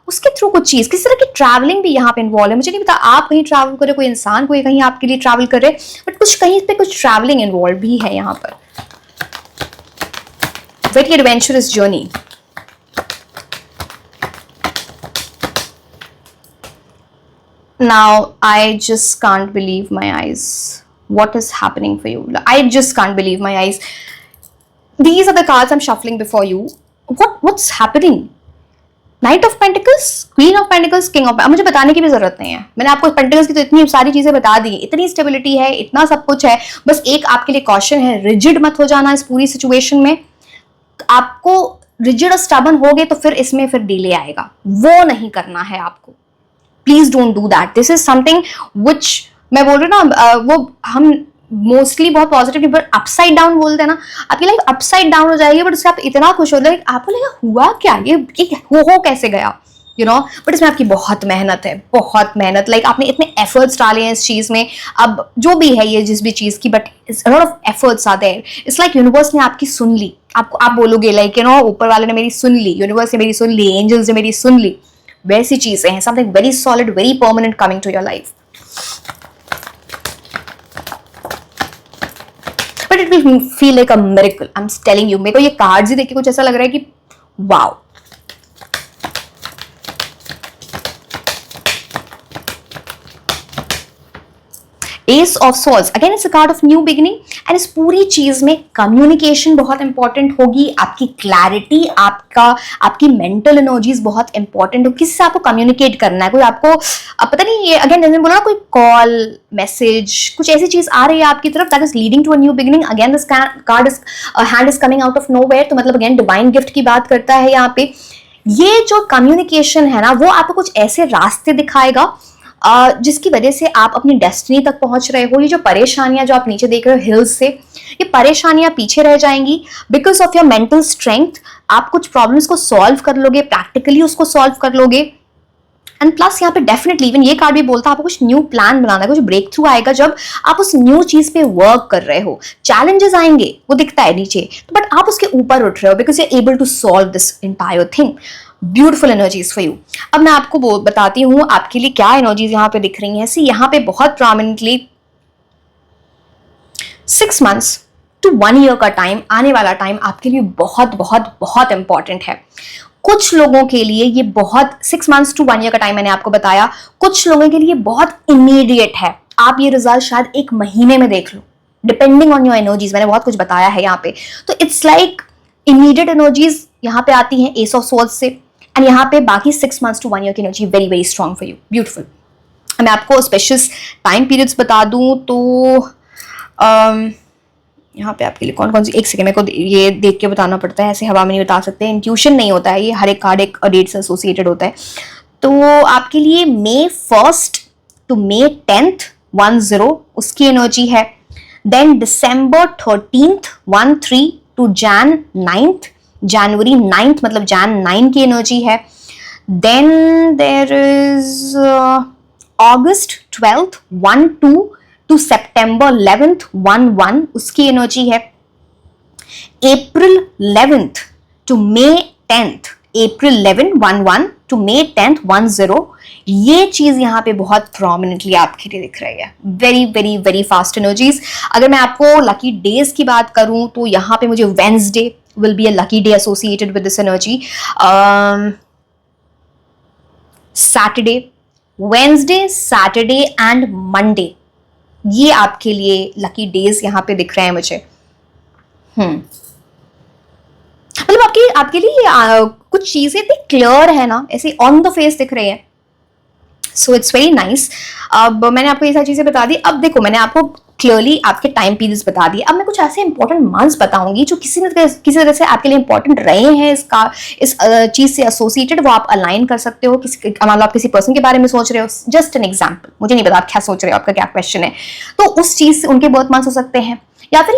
उसके through कुछ चीज, किसी तरह की ट्रैवलिंग भी यहाँ पे इन्वॉल्व है। मुझे नहीं पता आप कहीं ट्रैवल कर रहे हो, कोई इंसान कोई कहीं आपके लिए ट्रैवल कर रहे, बट कुछ कहीं पे कुछ ट्रैवलिंग इन्वॉल्व भी है यहाँ पर। Very adventurous journey. Now I just can't believe my eyes. What is happening for you? I just can't believe my eyes. These are the cards I'm shuffling before you. What's happening? Night of pentacles, queen of pentacles, king of, मुझे बताने की भी जरूरत नहीं है, मैंने आपको pentacles की तो इतनी सारी चीजें बता दी, इतनी स्टेबिलिटी है, इतना सब कुछ है। बस एक आपके लिए कॉशन है, रिजिड मत हो जाना इस पूरी सिचुएशन में। आपको रिजिड और स्टबन हो गए तो फिर इसमें फिर डिले आएगा, वो नहीं करना है आपको। Please don't do that. This is something which, मैं बोल रही हूँ ना, वो हम मोस्टली बहुत पॉजिटिव, बट अपसाइड डाउन बोलते हैं ना, आपकी लाइफ अपसाइड डाउन हो जाएगी, बट उससे आप इतना खुश हो रहे, आपको लगा हुआ क्या, ये हो कैसे गया, बट इसमें आपकी बहुत मेहनत है, बहुत मेहनत, लाइक आपने इतने एफर्ट्स डाले हैं इस चीज में। अब जो भी है ये जिस भी चीज की, but a lot of efforts are there. It's like universe ने आपकी सुन ली, आपको आप बोलोगे लाइक ऊपर वाले ने मेरी सुन ली, यूनिवर्स ने मेरी सुन ली, एंजल्स ने मेरी सुन ली, वैसी चीजें हैं। Something very solid, very permanent coming to your life, but it will feel like a miracle. I am telling you, मेरे को ये कार्ड्स ही देख के कुछ ऐसा लग रहा है कि wow. S of swords, again it's a card of new beginning, and इस पूरी चीज में कम्युनिकेशन बहुत इंपॉर्टेंट होगी, आपकी क्लैरिटी, आपकी मेंटल एनर्जीज बहुत इंपॉर्टेंट हो। किसी से आपको कम्युनिकेट करना है, कोई आपको पता नहीं, ये अगेन जैसे बोला ना, कोई कॉल, मैसेज, कुछ ऐसी चीज आ रही है आपकी तरफ that is leading to a new beginning. Again this card is hand is coming out of nowhere, तो मतलब अगेन डिवाइन गिफ्ट की बात करता है यहाँ पे। ये जो कम्युनिकेशन है ना, वो आपको कुछ ऐसे रास्ते दिखाएगा जिसकी वजह से आप अपनी डेस्टिनी तक पहुंच रहे हो। ये जो परेशानियां जो आप नीचे देख रहे हो हिल्स से, ये परेशानियां पीछे रह जाएंगी because of your mental strength. आप कुछ प्रॉब्लम्स को सॉल्व कर लोगे, प्रैक्टिकली उसको सॉल्व कर लोगे। एंड प्लस यहाँ पे डेफिनेटली इवन ये कार्ड भी बोलता है आपको कुछ न्यू प्लान बनाना है, कुछ ब्रेक थ्रू आएगा जब आप उस न्यू चीज पे वर्क कर रहे हो। चैलेंजेस आएंगे, वो दिखता है नीचे, बट आप उसके ऊपर उठ रहे हो because you are able to solve this entire thing. Beautiful energies for you. अब मैं आपको बताती हूँ आपके लिए क्या एनर्जीज यहाँ पे दिख रही हैं। सी यहाँ पे बहुत प्रोमिनेंटली 6 months to 1 year का टाइम, आने वाला टाइम आपके लिए बहुत बहुत बहुत इंपॉर्टेंट है। कुछ लोगों के लिए ये बहुत 6 months to 1 year का टाइम मैंने आपको बताया, कुछ लोगों के लिए बहुत इमीडिएट है। आप ये रिजल्ट शायद 1 महीने में देख लो, डिपेंडिंग ऑन योर एनर्जीज। मैंने बहुत कुछ बताया है यहाँ पे, तो इट्स लाइक इमीडिएट एनर्जीज यहाँ पे आती हैं एस ऑफ स्वॉर्ड्स से, एंड यहाँ पे बाकी 6 months to 1 year की energy very very strong for you. Beautiful. मैं आपको स्पेशल टाइम पीरियड्स बता दूं तो यहाँ पे आपके लिए कौन कौन सी, एक सेकेंड, मेरे को ये देख के बताना पड़ता है, ऐसे हवा में नहीं बता सकते, इंट्यूशन नहीं होता है ये, हर एक कार्ड एक डेट से एसोसिएटेड होता है। तो आपके लिए May 1st to May 10th 10 उसकी एनर्जी है। Then December 13th 13 to Jan 9th, जनवरी 9th मतलब Jan 9 की एनर्जी है। Then there is August 12th 12 to September 11th 11 उसकी एनर्जी है। April 11th to May 10th, April 11 11 to May 10th 10, ये चीज यहाँ पे बहुत प्रोमिनेंटली आपके लिए दिख रही है। Very very very fast energies. अगर मैं आपको लकी डेज की बात करूं तो यहाँ पे मुझे Wednesday will be a lucky day associated with this energy. Saturday, Wednesday, Saturday and Monday, ये आपके लिए लकी डेज यहाँ पे दिख रहे हैं मुझे। मतलब आपके लिए कुछ चीजें इतनी क्लियर है ना, ऐसे ऑन द फेस दिख रही है। So it's very nice. अब मैंने आपको ये सारी चीजें बता दी। अब देखो, मैंने आपको क्लियरली आपके टाइम पीरियड्स बता दिए। अब मैं कुछ ऐसे इंपॉर्टेंट मंथ्स बताऊंगी जो किसी तरह से आपके लिए इंपॉर्टेंट रहे हैं, इस चीज से एसोसिएटेड, वो आप अलाइन कर सकते हो। मान लो आप किसी पर्सन के बारे में सोच रहे हो, जस्ट एन एग्जाम्पल, मुझे नहीं पता आप क्या सोच रहे हो, आपका क्या क्वेश्चन है, तो उस चीज से उनके बर्थ मंथ्स हो सकते हैं, या फिर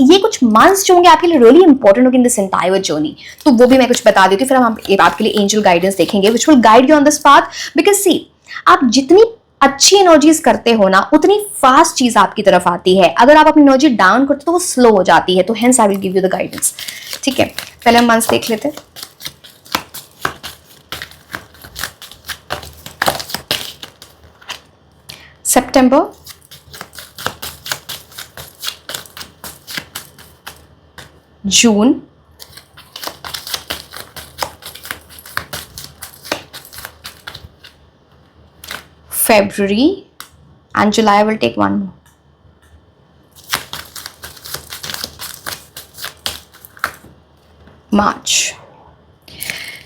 ये कुछ मंथ्स जो होंगे आपके लिए रियली इंपॉर्टेंट होंगे इन दिस एंटायर जर्नी। तो वो भी मैं कुछ बता देती हूँ, फिर हम आपके लिए एंजल गाइडेंस देखेंगे which will guide you on this path. Because see, आप जितनी अच्छी एनर्जीज करते हो ना, उतनी फास्ट चीज आपकी तरफ आती है। अगर आप अपनी एनर्जी डाउन करते हो तो वो स्लो हो जाती है। तो hence I will give you the guidance. ठीक है, पहले हम मंथ्स देख लेते हैं। सितंबर, जून, February, and July I will take one more. March.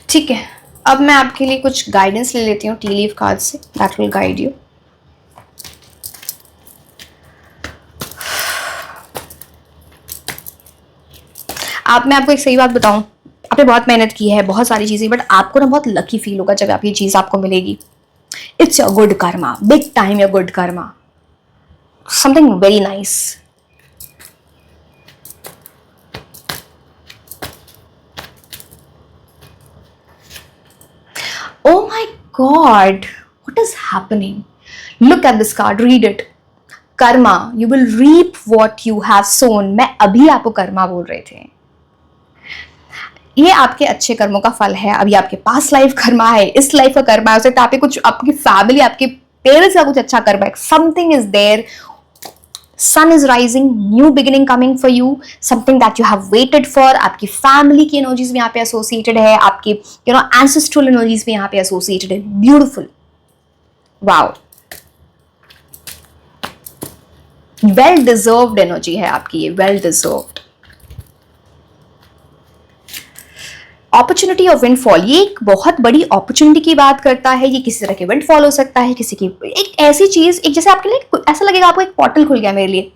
ठीक है, अब मैं आपके लिए कुछ गाइडेंस ले लेती हूँ टी लीफ कार्ड से, दैट विल गाइड यू। मैं आपको एक सही बात बताऊं, आपने बहुत मेहनत की है, बहुत सारी चीजें, बट आपको ना बहुत लकी फील होगा जब आप ये चीज आपको मिलेगी। It's your good karma, big time your good karma, something very nice. Oh God, what is happening? Look at this card, read it. Karma, you will reap what you have sown. मैं अभी आपको कर्मा बोल रहे थे. ये आपके अच्छे कर्मों का फल है. अभी आपके पास लाइफ कर्मा है, इस लाइफ का कर्मा है. हो सकता है आपके कुछ, आपकी फैमिली, आपके पेरेंट्स का कुछ अच्छा कर्मा है. Something is there. Sun is rising, new beginning coming for you, something that you have waited for. आपकी फैमिली की एनर्जीज भी यहाँ पे एसोसिएटेड है, आपकी एंसेस्ट्रल एनर्जीज भी यहाँ पे एसोसिएटेड है. Beautiful. Wow. Well deserved energy है आपकी ये, well deserved. Opportunity of windfall, ये एक बहुत बड़ी अपॉर्चुनिटी की बात करता है. ये किसी तरह के विंडफॉल हो सकता है, किसी की एक ऐसी चीज, एक जैसे आपके लिए ऐसा लगेगा आपको एक पोर्टल खुल गया, मेरे लिए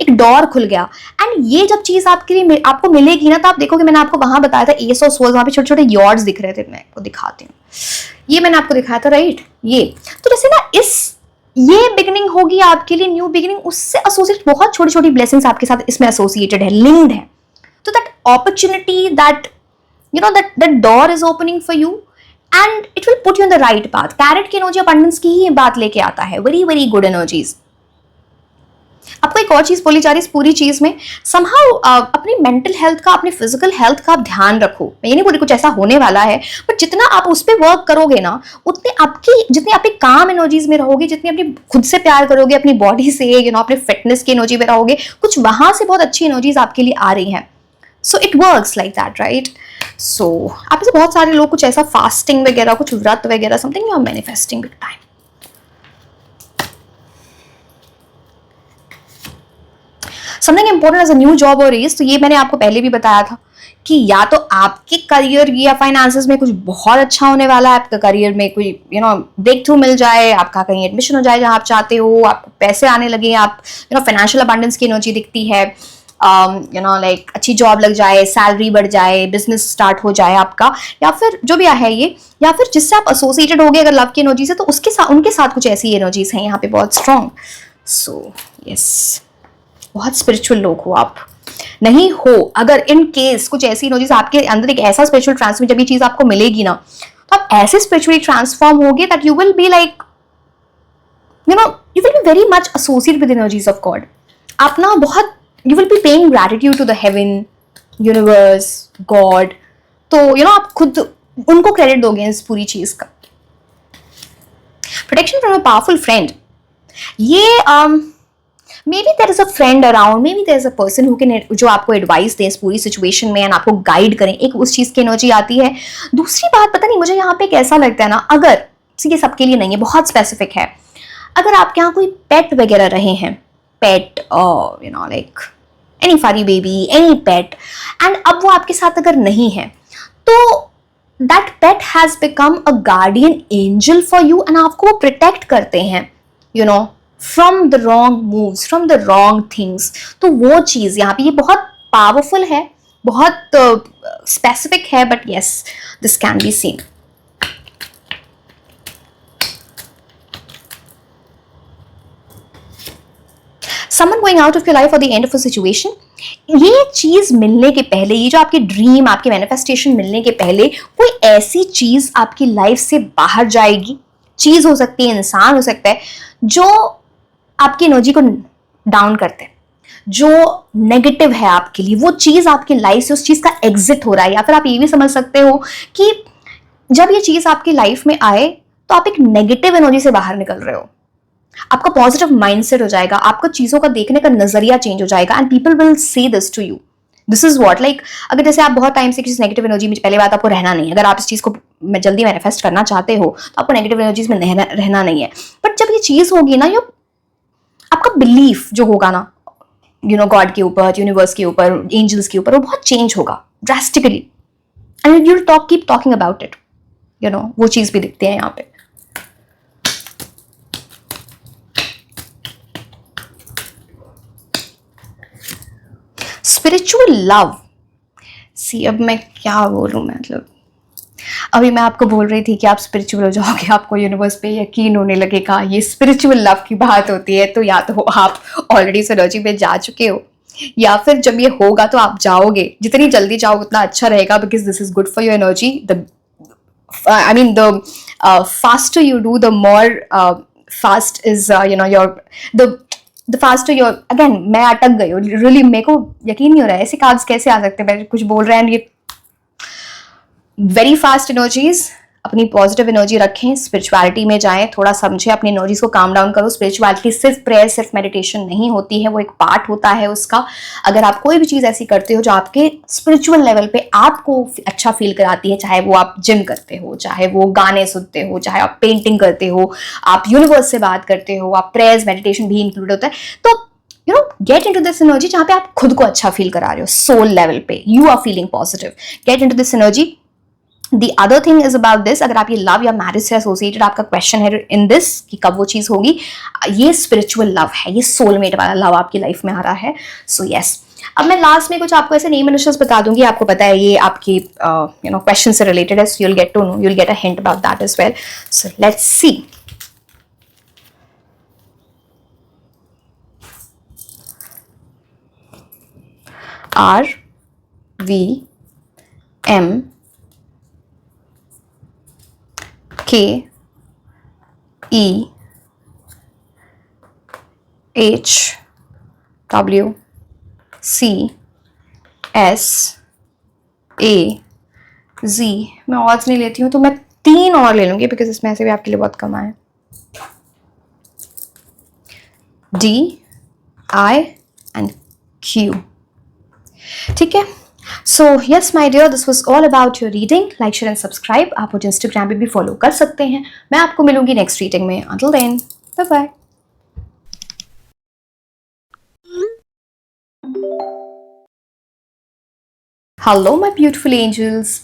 एक डोर खुल गया. एंड ये जब चीज आपके लिए आपको मिलेगी ना, तो आप देखोगे, मैंने आपको वहां बताया था एस ऑफ सोर्ड्स, वहां पे छोटे छोटे यॉर्ड्स दिख रहे थे. मैं आपको दिखाती हूँ, ये मैंने आपको दिखाया था, राइट. ये तो जैसे ना ये बिगिनिंग होगी आपके लिए, न्यू बिगिनिंग, उससे एसोसिएटेड बहुत छोटी छोटी ब्लेसिंग्स आपके साथ इसमें एसोसिएटेड है, लिंक्ड है. तो that opportunity, that door is opening for you and it will put you on the right path. कैरेट की एनर्जी अबंडेंस की ही बात लेके आता है. Very very good energies. आपको एक और चीज बोली जा रही है इस पूरी चीज में, somehow अपनी मेंटल हेल्थ का, अपनी फिजिकल हेल्थ का आप ध्यान रखो. मैं ये नहीं बोली कुछ ऐसा होने वाला है, बट जितना आप उस पर वर्क करोगे ना, उतने जितनी आपकी काम एनर्जीज में रहोगे, जितनी अपनी खुद से प्यार करोगे, अपनी बॉडी से, अपने फिटनेस की एनर्जी में रहोगे, कुछ वहां से बहुत अच्छी एनर्जीज आपके लिए आ रही हैं. So it works like that, right. So आप से बहुत सारे लोग कुछ ऐसा फास्टिंग वगैरह, कुछ व्रत वगैरह, something you are manifesting big time. Something important as a new job और रेस. तो ये मैंने आपको पहले भी बताया था कि या तो आपके करियर या फाइनेंसेस में कुछ बहुत अच्छा होने वाला है, आपका करियर में कोई ब्रेक थ्रू मिल जाए, आपका कहीं एडमिशन हो जाए जहां आप चाहते हो, आपको पैसे आने लगे, आप फाइनेंशियल अबंडेंस की एनर्जी दिखती है. लाइक अच्छी जॉब लग जाए, सैलरी बढ़ जाए, बिजनेस स्टार्ट हो जाए आपका, या फिर जो भी है ये, या फिर जिससे आप एसोसिएटेड हो गए अगर लव की एनर्जी से, तो उनके साथ कुछ ऐसी एनर्जीज हैं यहाँ पे बहुत स्ट्रॉन्ग. सो यस, बहुत स्पिरिचुअल लोग हो आप. नहीं हो, अगर इन केस कुछ ऐसी एनर्जीज आपके अंदर, एक ऐसा स्पिरिचुअल ट्रांसफॉर्म, जब ये चीज आपको मिलेगी ना, तो आप ऐसे स्पिरिचुअली ट्रांसफॉर्म होगे that you will be like you will be very much associated with energies of God. आप ना बहुत, you will be paying gratitude to the heaven, universe, God. तो आप खुद उनको क्रेडिट दोगे इस पूरी चीज का. Protection from a powerful friend. ये maybe there is a friend around, maybe there is a person who can, जो आपको एडवाइस दे इस पूरी सिचुएशन में, एंड आपको गाइड करें. एक उस चीज की एनर्जी आती है. दूसरी बात, पता नहीं मुझे यहाँ पे कैसा लगता है ना, अगर ये सबके लिए नहीं है, बहुत स्पेसिफिक है, अगर आपके यहाँ कोई पेट वगैरह रहे हैं, पेट लाइक एनी फरी बेबी, एनी पेट, एंड अब वो आपके साथ अगर नहीं है, तो that pet has become a guardian angel for you, and आपको वो प्रोटेक्ट करते हैं from the wrong moves, from the wrong things. तो वो चीज यहाँ पे ये बहुत पावरफुल है, बहुत स्पेसिफिक है, but yes, this can be seen. Someone going out of your life or the end of a situation. ये चीज मिलने के पहले, ये जो आपकी ड्रीम, आपकी मैनिफेस्टेशन मिलने के पहले, कोई ऐसी चीज आपकी लाइफ से बाहर जाएगी. चीज हो सकती है, इंसान हो सकता है, जो आपकी एनर्जी को डाउन करते हैं, जो नेगेटिव है आपके लिए, वो चीज आपकी लाइफ से, उस चीज का एग्जिट हो रहा है. या फिर आप ये भी समझ सकते हो कि जब ये चीज आपकी लाइफ में आए, तो आप एक नेगेटिव एनर्जी से बाहर निकल रहे हो. आपका पॉजिटिव माइंडसेट हो जाएगा, आपका चीजों का देखने का नजरिया चेंज हो जाएगा, and people will say this to you. This is what, like अगर जैसे आप बहुत टाइम से किसी नेगेटिव एनर्जी में, पहले बात आपको रहना नहीं है. अगर आप इस चीज को जल्दी मैनिफेस्ट करना चाहते हो, तो आपको नेगेटिव एनर्जीज में रहना नहीं है. बट जब ये चीज होगी ना, आपका बिलीफ जो होगा ना, गॉड के ऊपर, यूनिवर्स के ऊपर, एंजल्स के ऊपर, वो बहुत चेंज होगा drastically, and you will keep talking about it. वो चीज भी दिखती है यहाँ पे. Spiritual love. सी, अब मैं क्या बोलूं, मतलब अभी मैं आपको बोल रही थी कि आप स्पिरिचुअल हो जाओगे, आपको यूनिवर्स पे यकीन होने लगेगा. ये स्पिरिचुअल लव की बात होती है, तो या तो आप ऑलरेडी इस एनर्जी पे जा चुके हो, या फिर जब ये होगा तो आप जाओगे. जितनी जल्दी जाओगे उतना अच्छा रहेगा, because this is good for your energy. The I mean, the faster you do, the more fast is your the faster your, again मैं अटक गई हूँ really, मेरे को यकीन नहीं हो रहा है ऐसे कार्ड्स कैसे आ सकते हैं, मैं कुछ बोल रहे हैं ये वेरी फास्ट एनर्जीज। अपनी पॉजिटिव एनर्जी रखें, स्पिरिचुअलिटी में जाएं, थोड़ा समझें, अपनी एनर्जीज को काम डाउन करो। स्पिरिचुअलिटी सिर्फ प्रेयर, सिर्फ मेडिटेशन नहीं होती है, वो एक पार्ट होता है उसका। अगर आप कोई भी चीज़ ऐसी करते हो जो आपके स्पिरिचुअल लेवल पे आपको अच्छा फील कराती है, चाहे वो आप जिम करते हो, चाहे वो गाने सुनते हो, चाहे आप पेंटिंग करते हो, आप यूनिवर्स से बात करते हो, आप प्रेयर्स मेडिटेशन भी इंक्लूड होता है, तो गेट इनटू दिस एनर्जी जहां पे आप खुद को अच्छा फील करा रहे हो, सोल लेवल पे you are feeling positive. Get into this energy. The other thing is about this, अगर आप ये लव या मैरिज से एसोसिएटेड आपका क्वेश्चन है इन दिस कि कब वो चीज़ होगी, ये स्पिरिचुअल लव है, ये सोलमेट वाला लव आपकी लाइफ में आ रहा है। सो यस, अब मैं लास्ट में कुछ आपको ऐसे नेम इनिशियल्स बता दूंगी, आपको पता है ये आपकी क्वेश्चन से रिलेटेड है, सो you'll get to know, you'll get a hint about that as well. So let's see. R V M K E H W C S A Z। मैं ऑड्स नहीं लेती हूँ, तो मैं 3 और ले लूंगी बिकॉज इसमें से भी आपके लिए बहुत कम आए। D I and Q, ठीक है। So yes my dear, this was all about your reading. Like, share and subscribe. आप मुझे इंस्टाग्राम पे भी फॉलो कर सकते हैं। मैं आपको मिलूंगी नेक्स्ट रीडिंग में। Until then, bye bye. Hello my beautiful angels,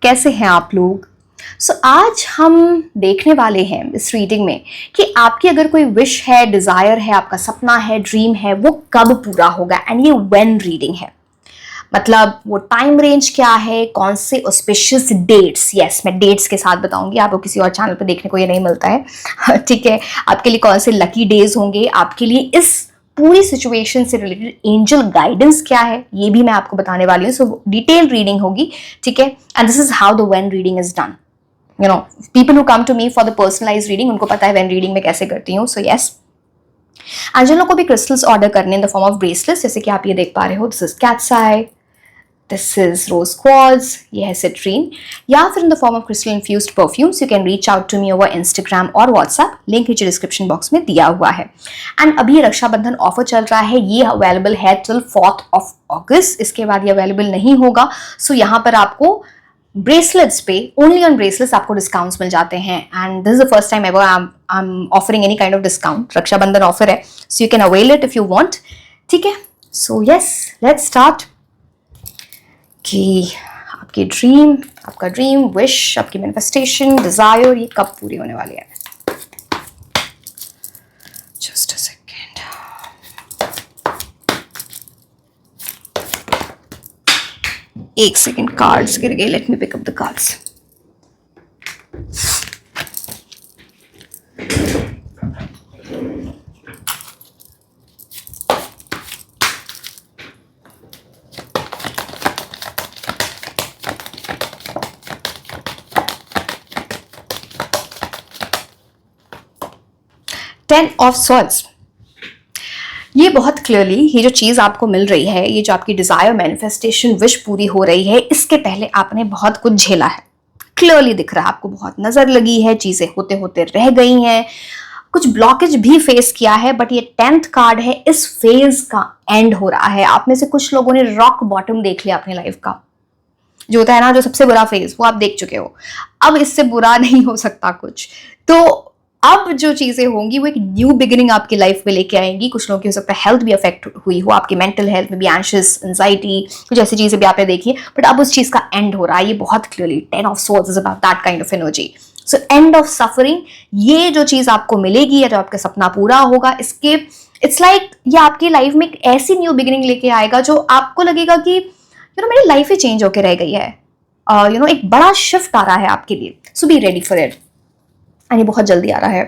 कैसे हैं आप लोग? आज हम देखने वाले हैं इस रीडिंग में कि आपकी अगर कोई विश है, डिजायर है, आपका सपना है, ड्रीम है, वो कब पूरा होगा। एंड ये व्हेन रीडिंग है, मतलब वो टाइम रेंज क्या है, कौन से ऑस्पिशियस डेट्स, यस मैं डेट्स के साथ बताऊंगी, आपको किसी और चैनल पर देखने को ये नहीं मिलता है ठीक है। आपके लिए कौन से लकी डेज होंगे, आपके लिए इस पूरी सिचुएशन से रिलेटेड एंजल गाइडेंस क्या है, ये भी मैं आपको बताने वाली हूँ। सो डिटेल रीडिंग होगी, ठीक है। And this is how the when reading is done. People who come to me for the personalize reading, उनको पता है व्हेन रीडिंग में कैसे करती हूँ। सो यस, एंड जिन लोगों को भी क्रिस्टल्स ऑर्डर करने in the form of bracelets, जैसे कि आप ये देख पा रहे हो, this is cat's I, this is rose quartz, ये है citrine, या फिर in the form of crystal infused perfumes, you can reach out to me over Instagram और WhatsApp, लिंक नीचे डिस्क्रिप्शन बॉक्स में दिया हुआ है। एंड अभी रक्षाबंधन ऑफर चल रहा है, ये अवेलेबल है टिल 4th of August, इसके बाद ये अवेलेबल नहीं होगा। सो यहाँ पर आपको ब्रेसलेट्स पे, ओनली ऑन ब्रेसलेट्स आपको डिस्काउंट्स मिल जाते हैं। And this is the first time ever I am offering any kind of discount. Rakshabandhan offer है, so you can avail it if you want, ठीक है। सो यस, लेट्स स्टार्ट कि आपकी dream, आपका ड्रीम, विश, आपकी मैनिफेस्टेशन, डिजायर, ये कब पूरी होने वाली है। Just a second. एक सेकेंड, कार्ड्स गिर गए, let me pick up the cards. Ten of Swords, ये बहुत क्लियरली, ये जो चीज़ आपको मिल रही है, ये जो आपकी डिजायर, मैनिफेस्टेशन, विश पूरी हो रही है, इसके पहले आपने बहुत कुछ झेला है। क्लियरली दिख रहा है, आपको बहुत नजर लगी है, चीजें होते होते रह गई हैं, कुछ ब्लॉकेज भी फेस किया है। बट ये 10th कार्ड है, इस फेज का एंड हो रहा है। आप में से कुछ लोगों ने रॉक बॉटम देख लिया अपनी लाइफ का, जो होता है ना, जो सबसे बुरा फेज, वो आप देख चुके हो। अब इससे बुरा नहीं हो सकता कुछ। तो अब जो चीजें होंगी वो एक न्यू बिगिनिंग आपकी लाइफ में लेके आएंगी। कुछ लोगों की हो सकता है हेल्थ भी अफेक्ट हुई हो, आपकी मेंटल हेल्थ में भी, एंशियस, एंजाइटी, कुछ ऐसी चीजें भी आपने देखी है। बट अब उस चीज का एंड हो रहा है, ये बहुत clearly 10 of Swords is about that kind of energy. So end of suffering, ये जो चीज आपको मिलेगी या जो आपका सपना पूरा होगा, इसके इट्स लाइक ये आपकी लाइफ में एक ऐसी न्यू बिगिनिंग लेके आएगा जो आपको लगेगा कि मेरी लाइफ ही चेंज होकर रह गई है। एक बड़ा शिफ्ट आ रहा है आपके लिए। So be ready for it, and ये बहुत जल्दी आ रहा है।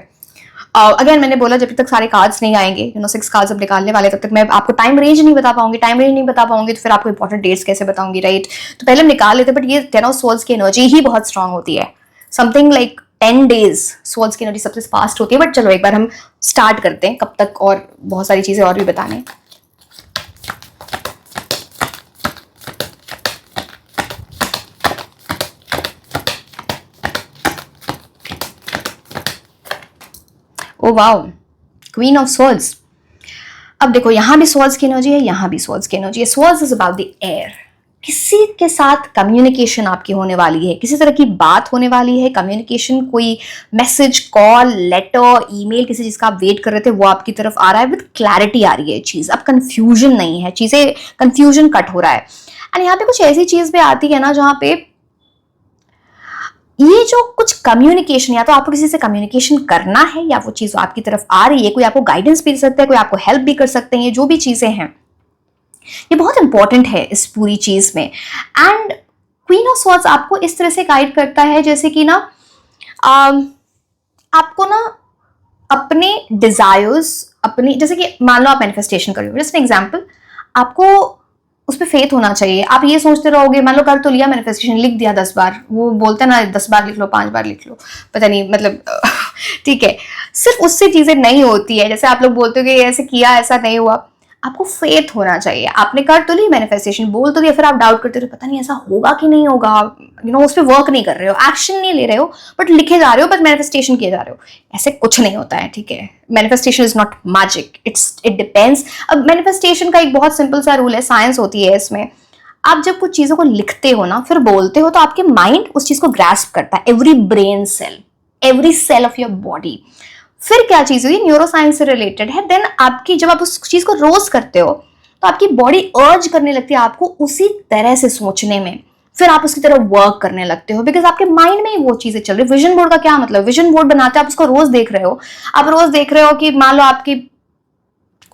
अगेन मैंने बोला, जब तक सारे कार्ड्स नहीं आएंगे, 6 कार्ड्स अब निकालने वाले, तब तक मैं आपको टाइम रेंज नहीं बता पाऊंगी। तो फिर आपको इंपॉर्टेंट डेट्स कैसे बताऊंगी, राइट? तो पहले हम निकाल लेते, बट ये 10 of Swords की एनर्जी ही बहुत स्ट्रांग होती है। समथिंग लाइक 10 days स्वॉर्ड्स की एनर्जी सबसे फास्ट होती है। बट चलो एक बार हम स्टार्ट करते हैं, कब तक और बहुत सारी चीजें और भी बताने। Oh wow, queen of swords. अब देखो यहां भी स्वॉर्ड्स की एनर्जी है, यहां भी स्वॉर्ड्स की एनर्जी है। Swords is about the air. किसी के साथ कम्युनिकेशन आपकी होने वाली है, किसी तरह की बात होने वाली है, कम्युनिकेशन, कोई मैसेज, कॉल, लेटर, ईमेल, किसी चीज का आप वेट कर रहे थे वो आपकी तरफ आ रहा है, विद क्लैरिटी आ रही है चीज। अब कंफ्यूजन नहीं है, चीजें कंफ्यूजन कट हो रहा है। एंड यहाँ पे कुछ ऐसी चीज भी आती है ना जहां पे ये जो कुछ कम्युनिकेशन, या तो आपको किसी से कम्युनिकेशन करना है या वो चीज आपकी तरफ आ रही है, कोई आपको गाइडेंस भी दे सकता है, कोई आपको हेल्प भी कर सकते हैं, ये जो भी चीजें हैं ये बहुत इंपॉर्टेंट है इस पूरी चीज में। एंड क्वीन ऑफ स्वॉर्ड्स आपको इस तरह से गाइड करता है जैसे कि ना आपको ना अपने डिजायर्स, अपनी, जैसे कि मान लो आप मैनिफेस्टेशन कर रहे हो, जस्ट एन एग्जांपल, आपको उस पर फेथ होना चाहिए। आप ये सोचते रहोगे, मान लो कर तो लिया मैनिफेस्टेशन, लिख दिया 10 बार, वो बोलते हैं ना 10 बार लिख लो, 5 बार लिख लो, पता नहीं मतलब ठीक है, सिर्फ उससे चीजें नहीं होती है। जैसे आप लोग बोलते हो कि ऐसे किया ऐसा नहीं हुआ, आपको फेथ होना चाहिए। आपने कर तो ली मैनिफेस्टेशन, बोल तो दिया, फिर आप डाउट करते रहो, पता नहीं ऐसा होगा कि नहीं होगा, उस पर वर्क नहीं कर रहे हो, एक्शन नहीं ले रहे हो, बट लिखे जा रहे हो, बट मैनिफेस्टेशन किए जा रहे हो। ऐसे कुछ नहीं होता है, ठीक है। Manifestation is not magic, it depends. अब मैनिफेस्टेशन का एक बहुत सिंपल सा रूल है, साइंस होती है इसमें। आप जब कुछ चीजों को लिखते हो ना, फिर बोलते हो, तो आपके माइंड उस चीज को ग्रास्प करता है, every brain cell, every cell of your body. फिर क्या चीज हुई, न्यूरो साइंस से रिलेटेड है। देन आपकी, जब आप उस चीज को रोज करते हो तो आपकी बॉडी अर्ज करने लगती है आपको उसी तरह से सोचने में, फिर आप उसकी तरह वर्क करने लगते हो, बिकॉज आपके माइंड में ही वो चीजें चल रही। विजन बोर्ड का क्या मतलब, विजन बोर्ड बनाते हो, आप उसको रोज देख रहे हो। आप रोज देख रहे हो कि मान लो आपकी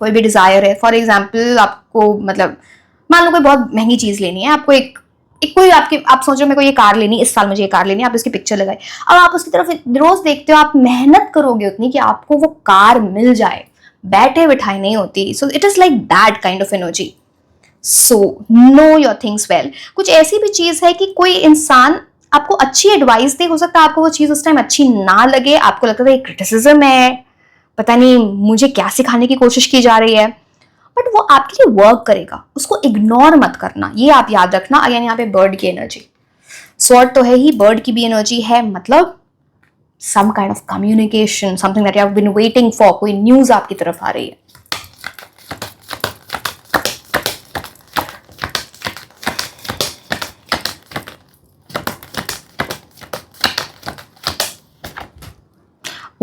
कोई भी डिजायर है, फॉर एग्जाम्पल आपको मतलब मान लो कोई बहुत महंगी चीज लेनी है, आपको एक कोई आपकी, आप सोच रहे हो मेरे को ये कार लेनी, इस साल मुझे ये कार लेनी है, आप उसकी पिक्चर लगाए, अब आप उसकी तरफ रोज देखते हो, आप मेहनत करोगे उतनी कि आपको वो कार मिल जाए, बैठे बिठाए नहीं होती। So it is like that kind of energy. So know your things well. कुछ ऐसी भी चीज है कि कोई इंसान आपको अच्छी एडवाइस दे, हो सकता है आपको वो चीज उस टाइम अच्छी ना लगे, आपको लगता है क्रिटिसिज्म है, पता नहीं मुझे क्या सिखाने की कोशिश की जा रही है, बट वो आपके लिए वर्क करेगा, उसको इग्नोर मत करना, ये आप याद रखना। अगेन यहाँ पे बर्ड की एनर्जी, स्वॉर्ड तो है ही, बर्ड की भी एनर्जी है, मतलब some kind of communication, something that you have been waiting for, कोई न्यूज आपकी तरफ आ रही है।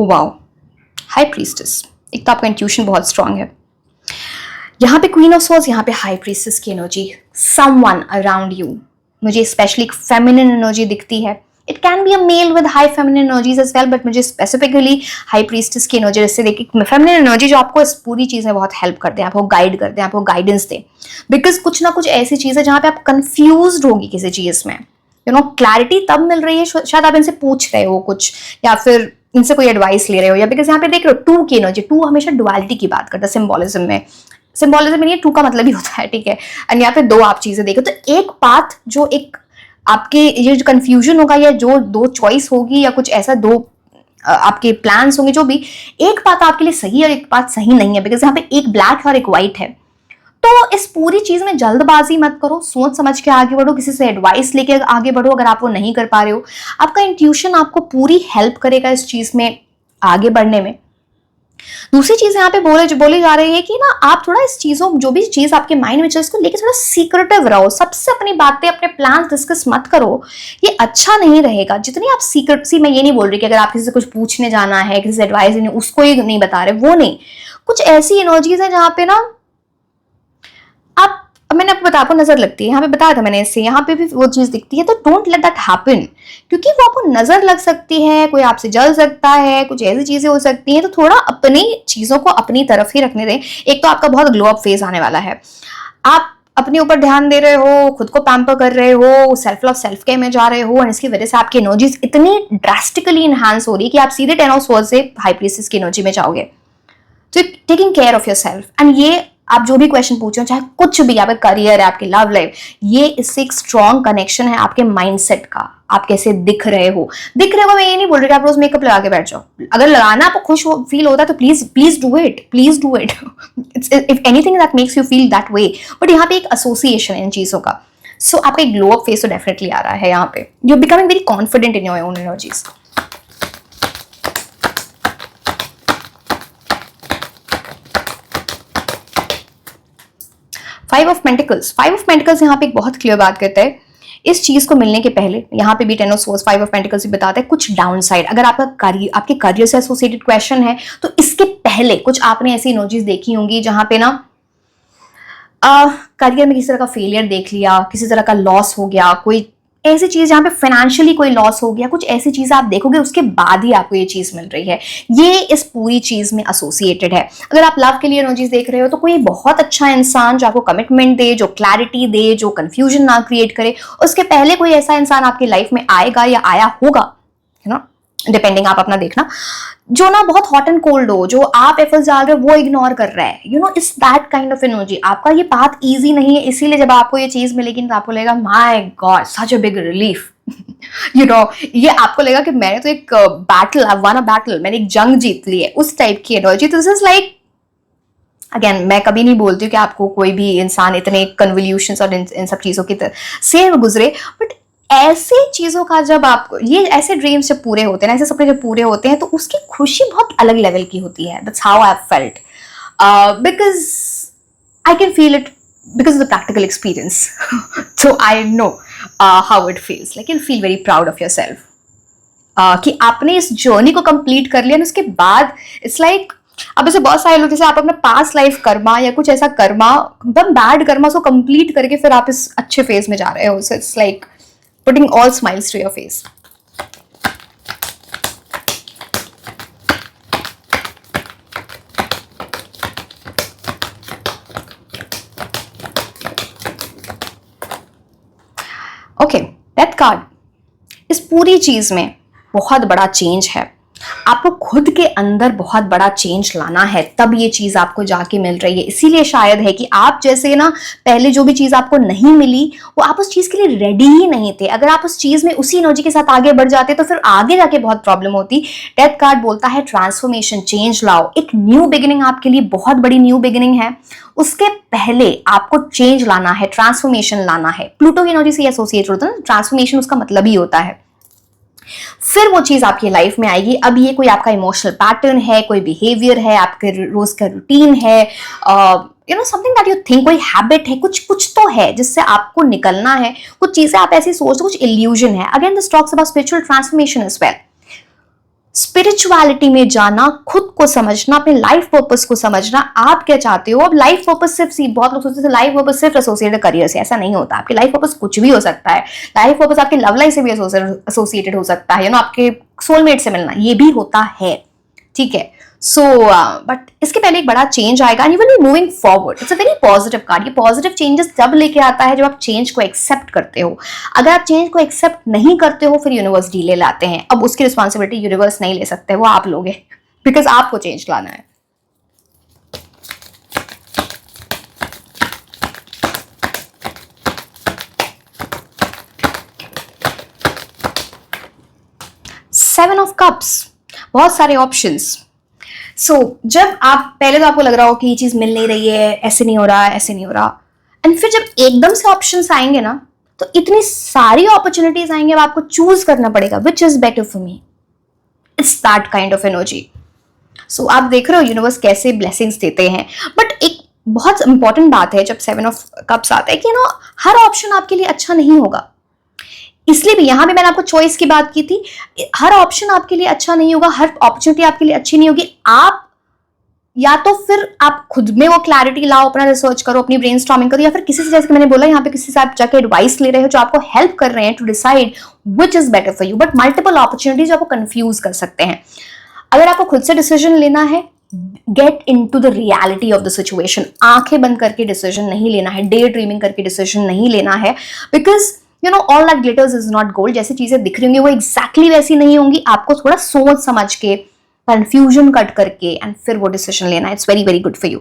Wow, high priestess. एक तो आपका इंट्यूशन बहुत स्ट्रांग है, यहाँ पे क्वीन ऑफ स्वॉर्ड्स, यहाँ पे हाई प्रीस्टेस की एनर्जी, समवन अराउंड यू। मुझे स्पेशली एक फेमिनिन एनर्जी दिखती है, it can be a male with high feminine energies as well, but मुझे स्पेसिफिकली हाई प्रीस्टेस की एनर्जी, जैसे देखिए फेमिनिन एनर्जी जो आपको इस पूरी चीज में बहुत हेल्प करते हैं, आपको गाइड करते हैं, आपको गाइडेंस दें, बिकॉज कुछ ना कुछ ऐसी चीज है जहां पे आप कंफ्यूज होगी किसी चीज में, क्लैरिटी तब मिल रही है, शायद आप इनसे पूछ रहे हो कुछ, या फिर इनसे कोई एडवाइस ले रहे हो, या बिकॉज यहाँ पे देख रहे हो टू की एनर्जी, टू हमेशा डुअलिटी की बात करता है सिंबोलिज्म में। सिंबोलिज्म में टू का मतलब ही होता है, ठीक है। एंड यहाँ पे दो आप चीजें देखो, तो एक पाथ जो एक आपके ये जो कंफ्यूजन होगा, या जो दो चॉइस होगी, या कुछ ऐसा दो आपके प्लान्स होंगे, जो भी, एक पाथ आपके लिए सही है और एक पाथ सही नहीं है, बिकॉज यहाँ पे एक ब्लैक है और एक व्हाइट है। तो इस पूरी चीज में जल्दबाजी मत करो, सोच समझ के आगे बढ़ो, किसी से एडवाइस लेके आगे बढ़ो अगर आप वो नहीं कर पा रहे हो। आपका इंट्यूशन आपको पूरी हेल्प करेगा इस चीज में आगे बढ़ने में। दूसरी चीज यहाँ पे बोली जा रही है कि ना आप थोड़ा इस चीजों, जो भी चीज आपके माइंड में चल, इसको लेके थोड़ा सीक्रेटिव रहो, सबसे अपनी बातें, अपने प्लान डिस्कस मत करो, ये अच्छा नहीं रहेगा। जितनी आप सीक्रेट, मैं ये नहीं बोल रही कि अगर आप किसी से कुछ पूछने जाना है, किसी से एडवाइस लेनी, उसको ही नहीं बता रहे, वो नहीं। कुछ ऐसी एनर्जीज है जहां पे ना आप, मैंने आपको आपको नजर लगती है, यहाँ पे बताया था मैंने इससे, यहाँ पे भी वो चीज दिखती है, तो डोंट लेट दैट हैपन, क्योंकि वो आपको नजर लग सकती है, कोई आपसे जल सकता है, कुछ ऐसी चीजें हो सकती हैं। तो थोड़ा अपनी चीजों को अपनी तरफ ही रखने दें। एक तो आपका बहुत ग्लो अप फेज आने वाला है, आप अपने ऊपर ध्यान दे रहे हो, खुद को पैम्पर कर रहे हो, सेल्फ लव सेल्फ केयर में जा रहे हो, और इसकी वजह से आपकी एनर्जीज इतनी ड्रास्टिकली इनहांस हो रही है कि आप सीधे 10 ऑफ स्वॉर्ड्स से हाई प्रीस्टेस की एनर्जी में जाओगे। तो taking care of your self, and ये आप जो भी क्वेश्चन पूछ रहे हो, चाहे कुछ भी, आपका करियर है, आपकी लव लाइफ, ये इससे एक स्ट्रॉन्ग कनेक्शन है आपके माइंडसेट का, आप कैसे दिख रहे हो। मैं ये नहीं बोल रही कि आप रोज मेकअप लगा के बैठ जाओ, अगर लगाना आपको खुश फील होता है तो please do it, if anything that makes you feel that way. But यहाँ पे एक एसोसिएशन है इन चीजों का। सो आपका एक ग्लो अप फेस तो डेफिनेटली आ रहा है यहाँ पे, you are becoming very confident in your own energies. Five of pentacles यहाँ पे एक बहुत क्लियर बात करता है, इस चीज को मिलने के पहले यहाँ पे भी 10 ऑफ सोर्स 5 ऑफ पेंटिकल्स भी बताता है कुछ डाउन साइड। अगर आपके करियर से एसोसिएटेड क्वेश्चन है तो इसके पहले कुछ आपने ऐसी इमोजीज देखी होंगी जहां पे ना करियर में किसी तरह का फेलियर देख लिया, किसी तरह का लॉस हो गया, कोई ऐसी चीज जहां पे फाइनेंशियली कोई लॉस हो गया, कुछ ऐसी चीज आप देखोगे उसके बाद ही आपको ये चीज मिल रही है। ये इस पूरी चीज में एसोसिएटेड है। अगर आप लव के लिए एनर्जीज देख रहे हो तो कोई बहुत अच्छा इंसान जो आपको कमिटमेंट दे, जो क्लैरिटी दे, जो कंफ्यूजन ना क्रिएट करे, उसके पहले कोई ऐसा इंसान आपकी लाइफ में आएगा या आया होगा, है ना, डिपेंडिंग, आप अपना देखना, जो ना बहुत हॉट एंड कोल्ड हो, जो आप एफर्ट्स डाल रहे हो वो इग्नोर कर रहा है, you know, it's that kind of energy. आपका ये पाथ इजी नहीं है, इसीलिए जब आपको ये चीज मिलेगी तो आपको लगेगा my God such a big relief, you know, ये आपको लगेगा कि मैंने तो एक battle, I one a battle, मैंने एक जंग जीत ली है, उस टाइप की energy. This is like, again मैं कभी नहीं बोलती हूँ कि आपको कोई भी इंसान इतने कन्वल्यूशंस और इन सब चीजों की से गुजरे, बट ऐसे चीजों का जब आपको, ये ऐसे ड्रीम्स जब पूरे होते हैं, ऐसे सपने जब पूरे होते हैं तो उसकी खुशी बहुत अलग लेवल की होती है। That's how I felt, because I can feel it because of the practical experience. So I know how it feels, like you feel very proud of your self कि आपने इस जर्नी को कंप्लीट कर लिया। और उसके बाद इट्स लाइक, अब ऐसे बहुत सारे लोग, जैसे आप अपना पास्ट लाइफ कर्मा या कुछ ऐसा कर्मा, एकदम बैड कर्मा को कंप्लीट करके फिर आप इस अच्छे फेज में जा रहे हो। So it's like putting all smiles to your face. Okay, death card इस पूरी चीज में बहुत बड़ा चेंज है। आपको खुद के अंदर बहुत बड़ा चेंज लाना है, तब ये चीज आपको जाके मिल रही है। इसीलिए शायद है कि आप जैसे ना, पहले जो भी चीज आपको नहीं मिली वो आप उस चीज के लिए रेडी ही नहीं थे। अगर आप उस चीज में उसी एनर्जी के साथ आगे बढ़ जाते तो फिर आगे जाके बहुत प्रॉब्लम होती। डेथ कार्ड बोलता है ट्रांसफॉर्मेशन, चेंज लाओ, एक न्यू बिगिनिंग आपके लिए बहुत बड़ी न्यू बिगिनिंग है। उसके पहले आपको चेंज लाना है, ट्रांसफॉर्मेशन लाना है। प्लूटो की एनर्जी से एसोसिएट होता है ना, ट्रांसफॉर्मेशन उसका मतलब ही होता है। फिर वो चीज आपकी लाइफ में आएगी। अब ये कोई आपका इमोशनल पैटर्न है, कोई बिहेवियर है, आपके रोज का रूटीन है, you know, something that you think, कोई हैबिट है, कुछ तो है जिससे आपको निकलना है। कुछ चीजें आप ऐसी सोचते हो, कुछ इल्यूजन है। Again this talks about spiritual transformation as well. Spirituality में जाना, खुद को समझना, अपने लाइफ पर्पस को समझना, आप क्या चाहते हो। अब लाइफ पर्पस सिर्फ, बहुत लोग सोचते हैं लाइफ पर्पस सिर्फ एसोसिएटेड करियर से, ऐसा नहीं होता। आपकी लाइफ पर्पस कुछ भी हो सकता है। लाइफ पर्पस आपके लव लाइफ से भी एसोसिएटेड हो सकता है, यू नो, आपके सोलमेट से मिलना, ये भी होता है, ठीक है। सो बट इसके पहले एक बड़ा चेंज आएगा and you will be moving forward. It's a very positive card. ये पॉजिटिव चेंजेस जब लेके आता है जब आप चेंज को एक्सेप्ट करते हो। अगर आप चेंज को एक्सेप्ट नहीं करते हो फिर यूनिवर्स डीले लाते हैं। अब उसकी रिस्पॉन्सिबिलिटी यूनिवर्स नहीं ले सकते, वो आप लोगे, बिकॉज आपको चेंज लाना है। सेवन ऑफ कप्स, बहुत सारे ऑप्शंस। सो जब आप, पहले तो आपको लग रहा हो कि ये चीज मिल नहीं रही है, ऐसे नहीं हो रहा, ऐसे नहीं हो रहा, एंड फिर जब एकदम से ऑप्शंस आएंगे ना तो इतनी सारी अपॉर्चुनिटीज आएंगे, अब आपको चूज करना पड़ेगा which is better for me. It's that kind of energy. So आप देख रहे हो यूनिवर्स कैसे ब्लेसिंग्स देते हैं। बट एक बहुत इंपॉर्टेंट बात है जब सेवन ऑफ कप्स आता है कि ना, हर ऑप्शन आपके लिए अच्छा नहीं होगा। इसलिए भी यहां भी मैंने आपको चॉइस की बात की थी, हर ऑप्शन आपके लिए अच्छा नहीं होगा, हर अपॉर्चुनिटी आपके लिए अच्छी नहीं होगी। आप या तो फिर आप खुद में वो क्लैरिटी लाओ, अपना रिसर्च करो, अपनी ब्रेनस्टॉर्मिंग करो, या फिर किसी से, जैसे कि मैंने बोला, यहाँ पे किसी से आप जाके एडवाइस ले रहे हो जो आपको हेल्प कर रहे हैं to decide which is better for you. But multiple opportunities आपको कंफ्यूज कर सकते हैं। अगर आपको खुद से डिसीजन लेना है, get into the reality of the situation. आंखें बंद करके डिसीजन नहीं लेना है, डे ड्रीमिंग करके डिसीजन नहीं लेना है, because you know all that glitters is not gold. जैसी चीजें दिख रही होंगी वो एग्जैक्टली वैसी नहीं होंगी। आपको थोड़ा सोच समझ के, कंफ्यूजन कट करके एंड फिर वो डिसीजन लेना। It's very very good for you.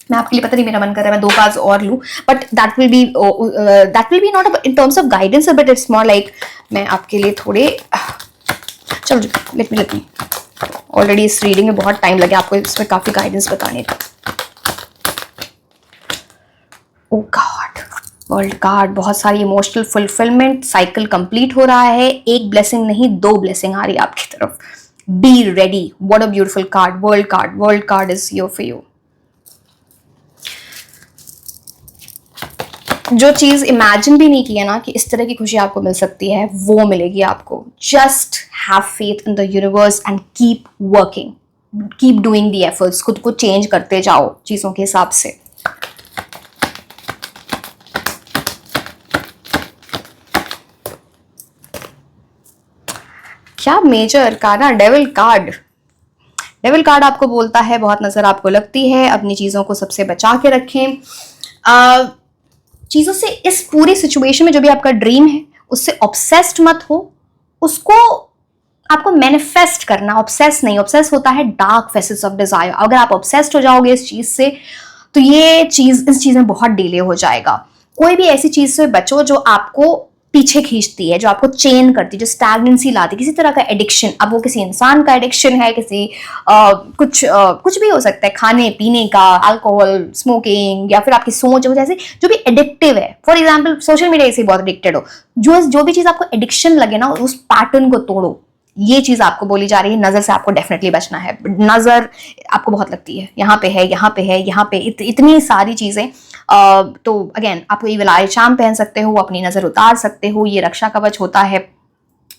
मैं आपके लिए, पता नहीं मेरा मन कर रहा है मैं 2 कार्ड्स और लूं, but that will be not in terms of guidance, but it's more like मैं आपके लिए थोड़े, चलो लेट मी ऑलरेडी इस रीडिंग में बहुत टाइम लगे आपको इसमें काफी गाइडेंस बताने का। ओ गॉड, वर्ल्ड कार्ड, बहुत सारी इमोशनल फुलफिलमेंट, साइकिल कंप्लीट हो रहा है, एक ब्लेसिंग नहीं 2 ब्लेसिंग आ रही है आपकी तरफ। Be ready, what a beautiful card, world card is your for you. जो चीज इमेजिन भी नहीं किया ना कि इस तरह की खुशी आपको मिल सकती है, वो मिलेगी आपको। Just have faith in the universe and keep working, keep doing the efforts, खुद को चेंज करते जाओ चीजों के हिसाब से। क्या मेजर कार्ड ना, डेविल कार्ड। डेविल कार्ड आपको बोलता है बहुत नजर आपको लगती है, अपनी चीजों को सबसे बचा के रखें, चीजों से, इस पूरी सिचुएशन में जो भी आपका ड्रीम है उससे ऑब्सेस्ड मत हो, उसको आपको मैनिफेस्ट करना। ऑब्सेस नहीं, ऑब्सेस होता है डार्क फेसेस ऑफ डिजायर। अगर आप ऑब्सेस्ड हो जाओगे इस चीज से तो ये चीज, इस चीज में बहुत डिले हो जाएगा। कोई भी ऐसी चीज से बचो जो आपको पीछे खींचती है, जो आपको चेन करती है, जो स्टैग्नेंसी लाती है, किसी तरह का एडिक्शन। अब वो किसी इंसान का एडिक्शन है, किसी कुछ भी हो सकता है, खाने पीने का, अल्कोहल, स्मोकिंग, या फिर आपकी सोच, जैसे जो भी एडिक्टिव है। फॉर एग्जाम्पल सोशल मीडिया से बहुत एडिक्टेड हो, जो भी चीज आपको एडिक्शन लगे ना, उस पैटर्न को तोड़ो। ये चीज आपको बोली जा रही है। नजर से आपको डेफिनेटली बचना है, नजर आपको बहुत लगती है, यहाँ पे है, यहाँ पे है, यहाँ पे, इतनी सारी चीजें। तो अगेन आपको ये विलायत शाम पहन सकते हो, अपनी नजर उतार सकते हो, ये रक्षा कवच होता है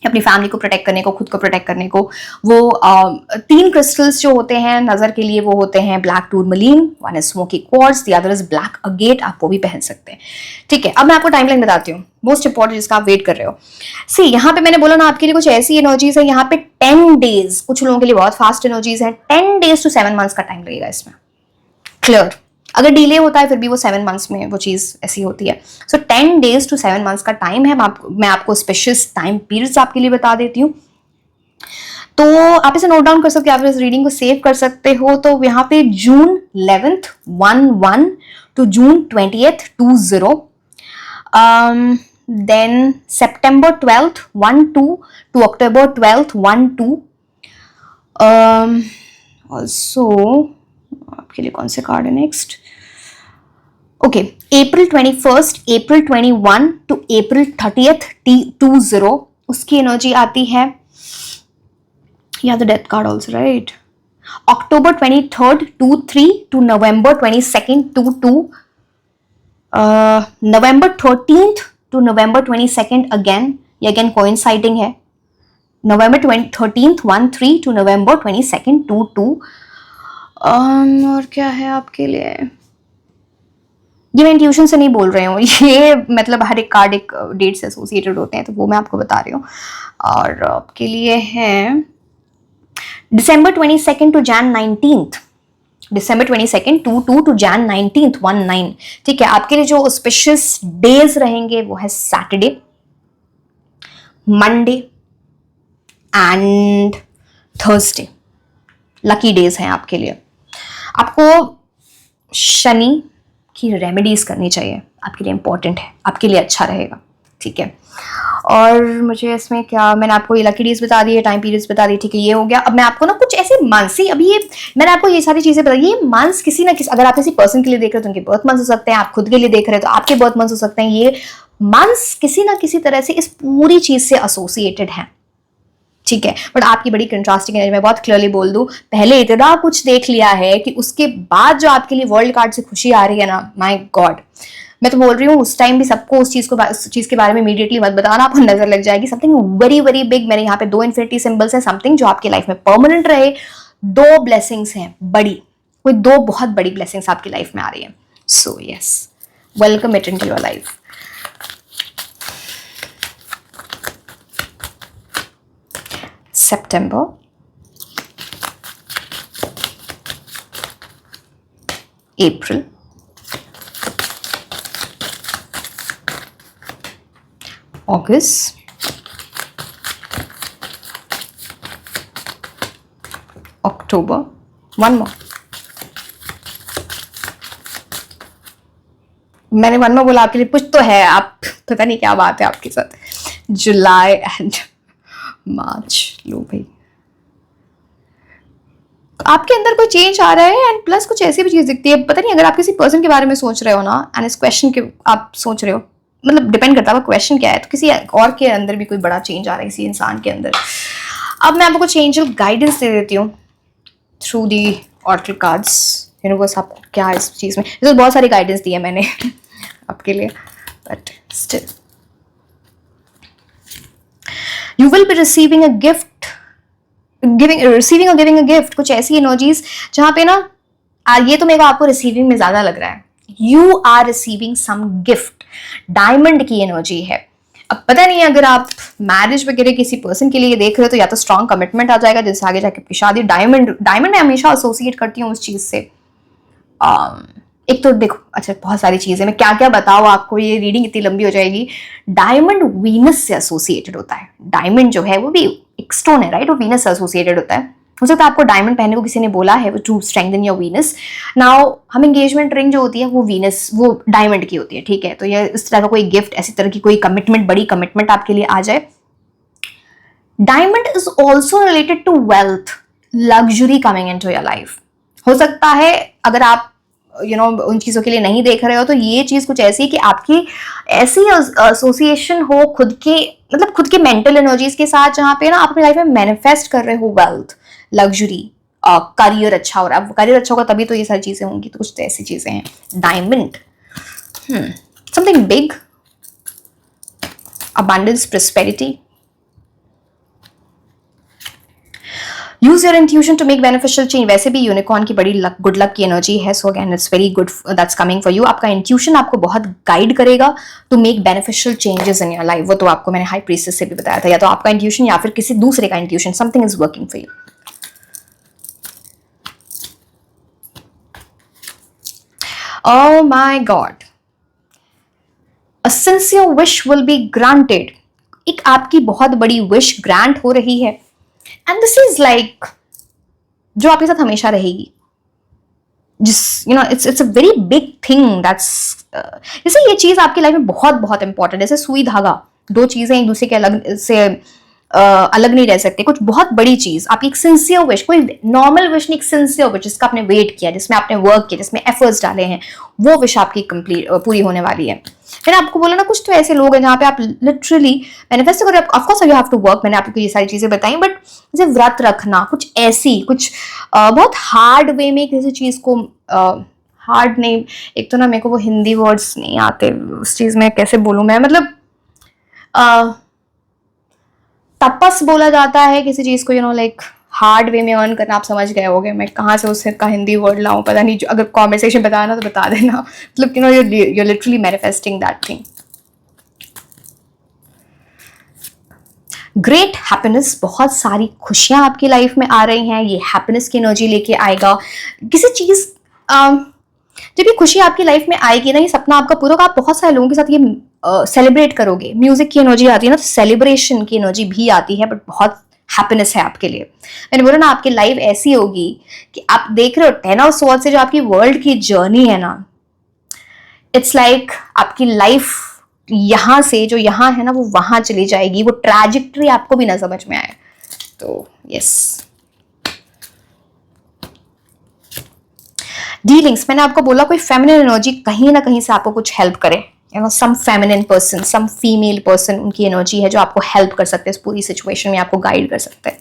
अपनी फैमिली को प्रोटेक्ट करने को, खुद को प्रोटेक्ट करने को। वो 3 क्रिस्टल्स जो होते हैं नजर के लिए, वो होते हैं black tourmaline, one is smoky quartz, the other is black agate. आप वो भी पहन सकते हैं, ठीक है। अब मैं आपको टाइमलाइन बताती हूँ, मोस्ट इंपॉर्टेंट, जिसका आप वेट कर रहे हो। सी, यहाँ पे मैंने बोला ना आपके लिए कुछ ऐसी एनर्जीज है, यहाँ पे 10 डेज, कुछ लोगों के लिए बहुत फास्ट एनर्जीज है, 10 डेज to 7 मंथ्स का टाइम लगेगा इसमें। क्लियर? अगर डिले होता है फिर भी वो 7 मंथ्स में वो चीज ऐसी होती है। सो 10 डेज to 7 मंथ्स का टाइम है। मैं आपको स्पेशल टाइम पीरियड्स आपके लिए बता देती हूँ, तो आप इसे नोट डाउन कर सकते हो, आप इस रीडिंग को सेव कर सकते हो। तो यहाँ पे June 11th 1 to June 20th 20, then September 12th 1-2 to October 12th 1-2। Also आपके लिए कौन से कार्ड है next? Okay, April 21st April 21 to April 30th 20, उसकी एनर्जी आती है। या the death card also, right. October 23rd 2-3 to November 22nd 2-2, November 13th to November 22nd again, ये अगेन कोइंसाइडिंग है। November 13th 1-3 to November 22nd 2-2। और क्या है आपके लिए? ये मैं इंट्यूशन से नहीं बोल रही हूँ, ये मतलब हर एक कार्ड एक डेट से एसोसिएटेड होते हैं, तो वो मैं आपको बता रही हूँ। और आपके लिए है December 22nd to Jan 19th, December 22nd 2-2 to Jan 19th 1-9, ठीक है। आपके लिए जो ऑस्पिशियस डेज रहेंगे वो है Saturday, Monday and Thursday. Lucky days हैं आपके लिए। आपको शनि की रेमेडीज करनी चाहिए, आपके लिए इंपॉर्टेंट है, आपके लिए अच्छा रहेगा, ठीक है। और मुझे इसमें क्या, मैंने आपको ये लकी डेज बता दिए, टाइम पीरियड्स बता दी, ठीक है, ये हो गया। अब मैं आपको ना कुछ ऐसे मंथ्स ही, अभी ये मैंने आपको ये सारी चीजें बताई, ये मंथ्स किसी ना किसी, अगर आप किसी पर्सन के लिए देख रहे हो तो उनके बर्थ मंथ्स हो सकते हैं, आप खुद के लिए देख रहे हो तो आपके बर्थ मंथ्स हो सकते हैं। ये मंथ्स किसी ना किसी तरह से इस पूरी चीज से एसोसिएटेड हैं, ठीक है। बट आपकी बड़ी कंट्रास्टिंग एनर्जी, मैं बहुत क्लियरली बोल दूं, पहले इतना कुछ देख लिया है कि उसके बाद जो आपके लिए वर्ल्ड कार्ड से खुशी आ रही है ना, माय गॉड, मैं तो बोल रही हूँ उस टाइम भी सबको उस चीज के बारे में इमीडिएटली मत बताना, आपको नजर लग जाएगी। समथिंग वेरी वेरी बिग, मेरे यहाँ पे 2 इन्फिनिटी सिंबल्स हैं, समथिंग जो आपकी लाइफ में परमानेंट रहे। 2 ब्लेसिंग्स हैं बड़ी, कोई 2 बहुत बड़ी ब्लेसिंग्स आपकी लाइफ में आ रही है। So yes, welcome it into your life. September, April, August, October, one more, मैंने मन में बोला आपके लिए कुछ तो है, आप पता नहीं क्या बात है आपके साथ। जुलाई एंड मार्च, लो भाई आपके अंदर कोई चेंज आ रहा है। एंड प्लस कुछ ऐसी भी चीज दिखती है, पता नहीं अगर आप किसी पर्सन के बारे में सोच रहे हो ना, एंड इस क्वेश्चन के आप सोच रहे हो, मतलब डिपेंड करता है क्वेश्चन क्या है, तो किसी और के अंदर भी कोई बड़ा चेंज आ रहा है किसी इंसान के अंदर। अब मैं आपको कुछ एंजल गाइडेंस दे देती हूँ through the oracle cards. Universe आपको क्या है इस चीज में, तो बहुत सारी गाइडेंस दी है मैंने आपके लिए, but still you will be receiving a gift, receiving और गिविंग अ गिफ्ट। कुछ ऐसी एनर्जीज जहां पे ना, ये तो मेरे को आपको रिसीविंग में ज्यादा लग रहा है, you are receiving some gift. Diamond की एनर्जी है। अब पता नहीं अगर आप मैरिज वगैरह किसी पर्सन के लिए देख रहे हो तो या तो स्ट्रॉन्ग कमिटमेंट आ जाएगा जिससे आगे जाके आपकी शादी। डायमंड मैं हमेशा एसोसिएट करती हूँ उस चीज से। एक तो देखो, अच्छा बहुत सारी चीजें, मैं क्या क्या बताऊँ आपको, ये रीडिंग इतनी लंबी हो जाएगी। डायमंड वीनस से एसोसिएटेड होता है। डायमंड जो है वो भी एक स्टोन है, राइट, वो वीनस से एसोसिएटेड होता है। हो सकता है आपको डायमंड पहनने को किसी ने बोला है to strengthen your Venus. Now हम एंगेजमेंट रिंग जो होती है वो वीनस, वो डायमंड की होती है, ठीक है। तो ये इस तरह का कोई गिफ्ट, ऐसी तरह की कोई कमिटमेंट, बड़ी कमिटमेंट आपके लिए आ जाए। Diamond is also related to wealth, luxury coming in to your life. हो सकता है अगर आप उन चीजों के लिए नहीं देख रहे हो तो ये चीज कुछ ऐसी है कि आपकी ऐसी एसोसिएशन हो खुद के, मतलब खुद के मेंटल एनर्जीज के साथ, जहां पे ना आप अपनी लाइफ में मैनिफेस्ट कर रहे हो वेल्थ, लग्जरी, करियर अच्छा हो रहा है। करियर अच्छा होगा तभी तो ये सारी चीजें होंगी, तो कुछ तो ऐसी चीजें हैं। Diamond, something big, abundance, prosperity. Use your intuition to make beneficial change. वैसे भी यूनिकॉर्न की बड़ी गुड लक की एनर्जी है, so again it's very good that's coming for you. आपका इंट्यूशन आपको बहुत गाइड करेगा to make beneficial changes in your life. वो तो आपको मैंने हाई प्रीसेस से भी बताया था, या तो आपका इंट्यूशन या फिर किसी दूसरे का intuition, something is working for you. Oh my God, a sincere wish will be granted. एक आपकी बहुत बड़ी विश ग्रांट हो रही है, एंड दिस इज लाइक जो आपके साथ हमेशा रहेगी। जिस it's a very big thing that's, जैसे ये चीज आपकी लाइफ में बहुत बहुत इंपॉर्टेंट है। जैसे सुई धागा, दो चीजें एक दूसरे के अलग नहीं रह सकते। कुछ बहुत बड़ी चीज, आपकी एक सिंसियर विश, कोई नॉर्मल विश नहीं, एक सिंसियर विश जिसका आपने वेट किया, जिसमें आपने वर्क किया, जिसमें एफर्ट्स डाले हैं, वो विश आपकी कंप्लीट पूरी होने वाली है। मैंने आपको बोला ना, कुछ तो ऐसे लोग हैं जहाँ पे आप लिटरली मैनिफेस्ट करो। Of course you have to work, मैंने आपको ये सारी चीजें बताई, बट जैसे व्रत रखना, कुछ ऐसी कुछ बहुत हार्ड वे में किसी चीज को, हार्ड नहीं, एक तो ना मेरे को वो हिंदी वर्ड्स नहीं आते उस चीज में, कैसे बोलूं मैं, मतलब तपस बोला जाता है किसी चीज को, लाइक हार्ड वे में अर्न करना। आप समझ गए होगे मैं कहाँ से उसका हिंदी वर्ड लाऊं, पता नहीं, अगर कॉन्वर्सेशन बताना तो बता देना। मतलब you're literally manifesting that thing. Great happiness, बहुत सारी खुशियां आपकी लाइफ में आ रही हैं। ये हैप्पीनेस की एनर्जी लेके आएगा। किसी चीज जब ये खुशी आपकी लाइफ में आएगी ना, ये सपना आपका पूरा होगा, आप बहुत सारे लोगों के साथ ये सेलिब्रेट करोगे। म्यूजिक की एनर्जी आती है ना, तो सेलिब्रेशन की एनर्जी भी आती है, बट बहुत हैप्पीनेस है आपके लिए। मैंने बोला ना, आपकी लाइफ ऐसी होगी कि आप देख रहे हो 10 ऑफ स्वॉर्ड्स से जो आपकी वर्ल्ड की जर्नी है ना, इट्स लाइक आपकी लाइफ यहां से जो यहां है ना, वो वहां चली जाएगी। वो ट्रैजेक्टरी आपको भी ना समझ में आए। तो यस, डीलिंग्स, मैंने आपको बोला कोई फेमिनिन एनर्जी कहीं ना कहीं से आपको कुछ हेल्प करे। Some feminine person, some female person, उनकी एनर्जी है जो आपको हेल्प कर सकते हैं इस पूरी सिचुएशन में, आपको गाइड कर सकते हैं।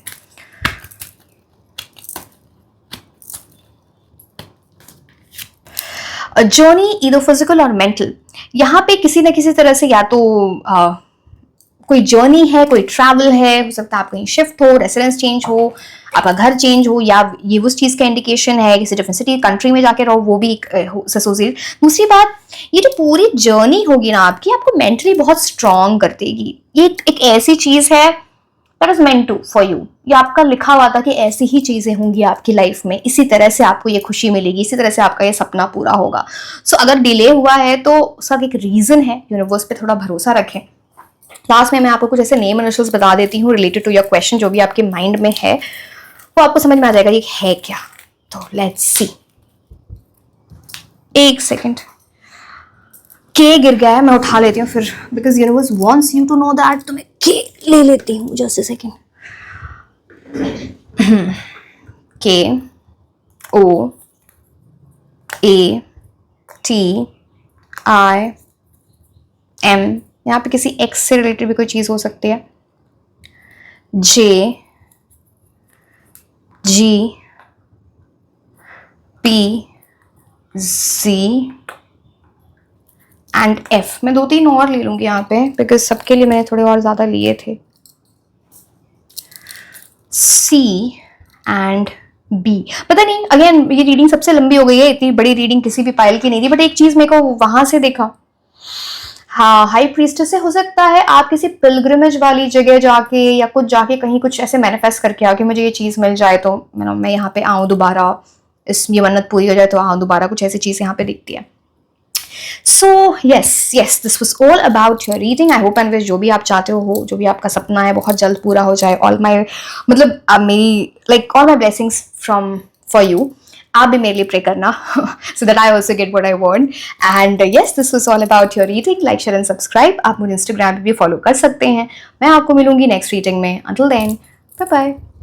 जर्नी ईदर फिजिकल और मेंटल, यहाँ पे किसी ना किसी तरह से या तो कोई जर्नी है, कोई ट्रैवल है, हो सकता है आप कहीं शिफ्ट हो, रेसिडेंस चेंज हो, आपका घर चेंज हो, या ये उस चीज का इंडिकेशन है किसी डिफरेंट सिटी कंट्री में जाके रहो, वो भी एक एसोसिएट। दूसरी बात, ये जो पूरी जर्नी होगी ना आपकी, आपको मेंटली बहुत स्ट्रांग कर देगी। ये एक ऐसी चीज है that is meant to for you. ये आपका लिखा हुआ था कि ऐसी ही चीजें होंगी आपकी लाइफ में, इसी तरह से आपको ये खुशी मिलेगी, इसी तरह से आपका ये सपना पूरा होगा। सो अगर डिले हुआ है तो उसका एक रीजन है, यूनिवर्स पे थोड़ा भरोसा रखें। लास्ट में मैं आपको कुछ ऐसे नेम इनिशियल्स बता देती हूँ रिलेटेड टू योर क्वेश्चन, जो भी आपके माइंड में है वो आपको समझ में आ जाएगा ये है क्या। तो लेट्स सी, एक सेकेंड। के गिर गया है, मैं उठा लेती हूँ फिर, because universe wants you to know that, तो मैं के ले लेती हूँ। Just a second. K O A T I am, यहाँ पे किसी एक्स से रिलेटेड भी कोई चीज हो सकती है। J G P G and F. मैं 2-3 और ले लूंगी यहाँ पे, बिकॉज सबके लिए मैंने थोड़े और ज्यादा लिए थे। सी एंड बी। पता नहीं, अगेन ये रीडिंग सबसे लंबी हो गई है, इतनी बड़ी रीडिंग किसी भी पाइल की नहीं थी, बट एक चीज मेरे को वहां से देखा, हाँ, हाई प्रीस्टेस से हो सकता है आप किसी पिलग्रिमेज वाली जगह जाके या कुछ जाके कहीं कुछ ऐसे मैनिफेस्ट करके आओ कि मुझे ये चीज मिल जाए तो मैं यहाँ पे आऊँ दोबारा, ये मन्नत पूरी हो जाए तो आऊँ दोबारा, कुछ ऐसी चीज यहाँ पे दिखती है। So yes, this was all about your reading. I hope and wish जो भी आप चाहते हो, जो भी आपका सपना है, बहुत जल्द पूरा हो जाए। ऑल माई, मतलब मेरी like all my blessings from for you. आप भी मेरे लिए प्रे करना so that I also get what I want. And yes, this was all about your reading. Like, share and subscribe. आप मुझे Instagram पे भी फॉलो कर सकते हैं। मैं आपको मिलूंगी नेक्स्ट रीडिंग में। Until then, bye bye.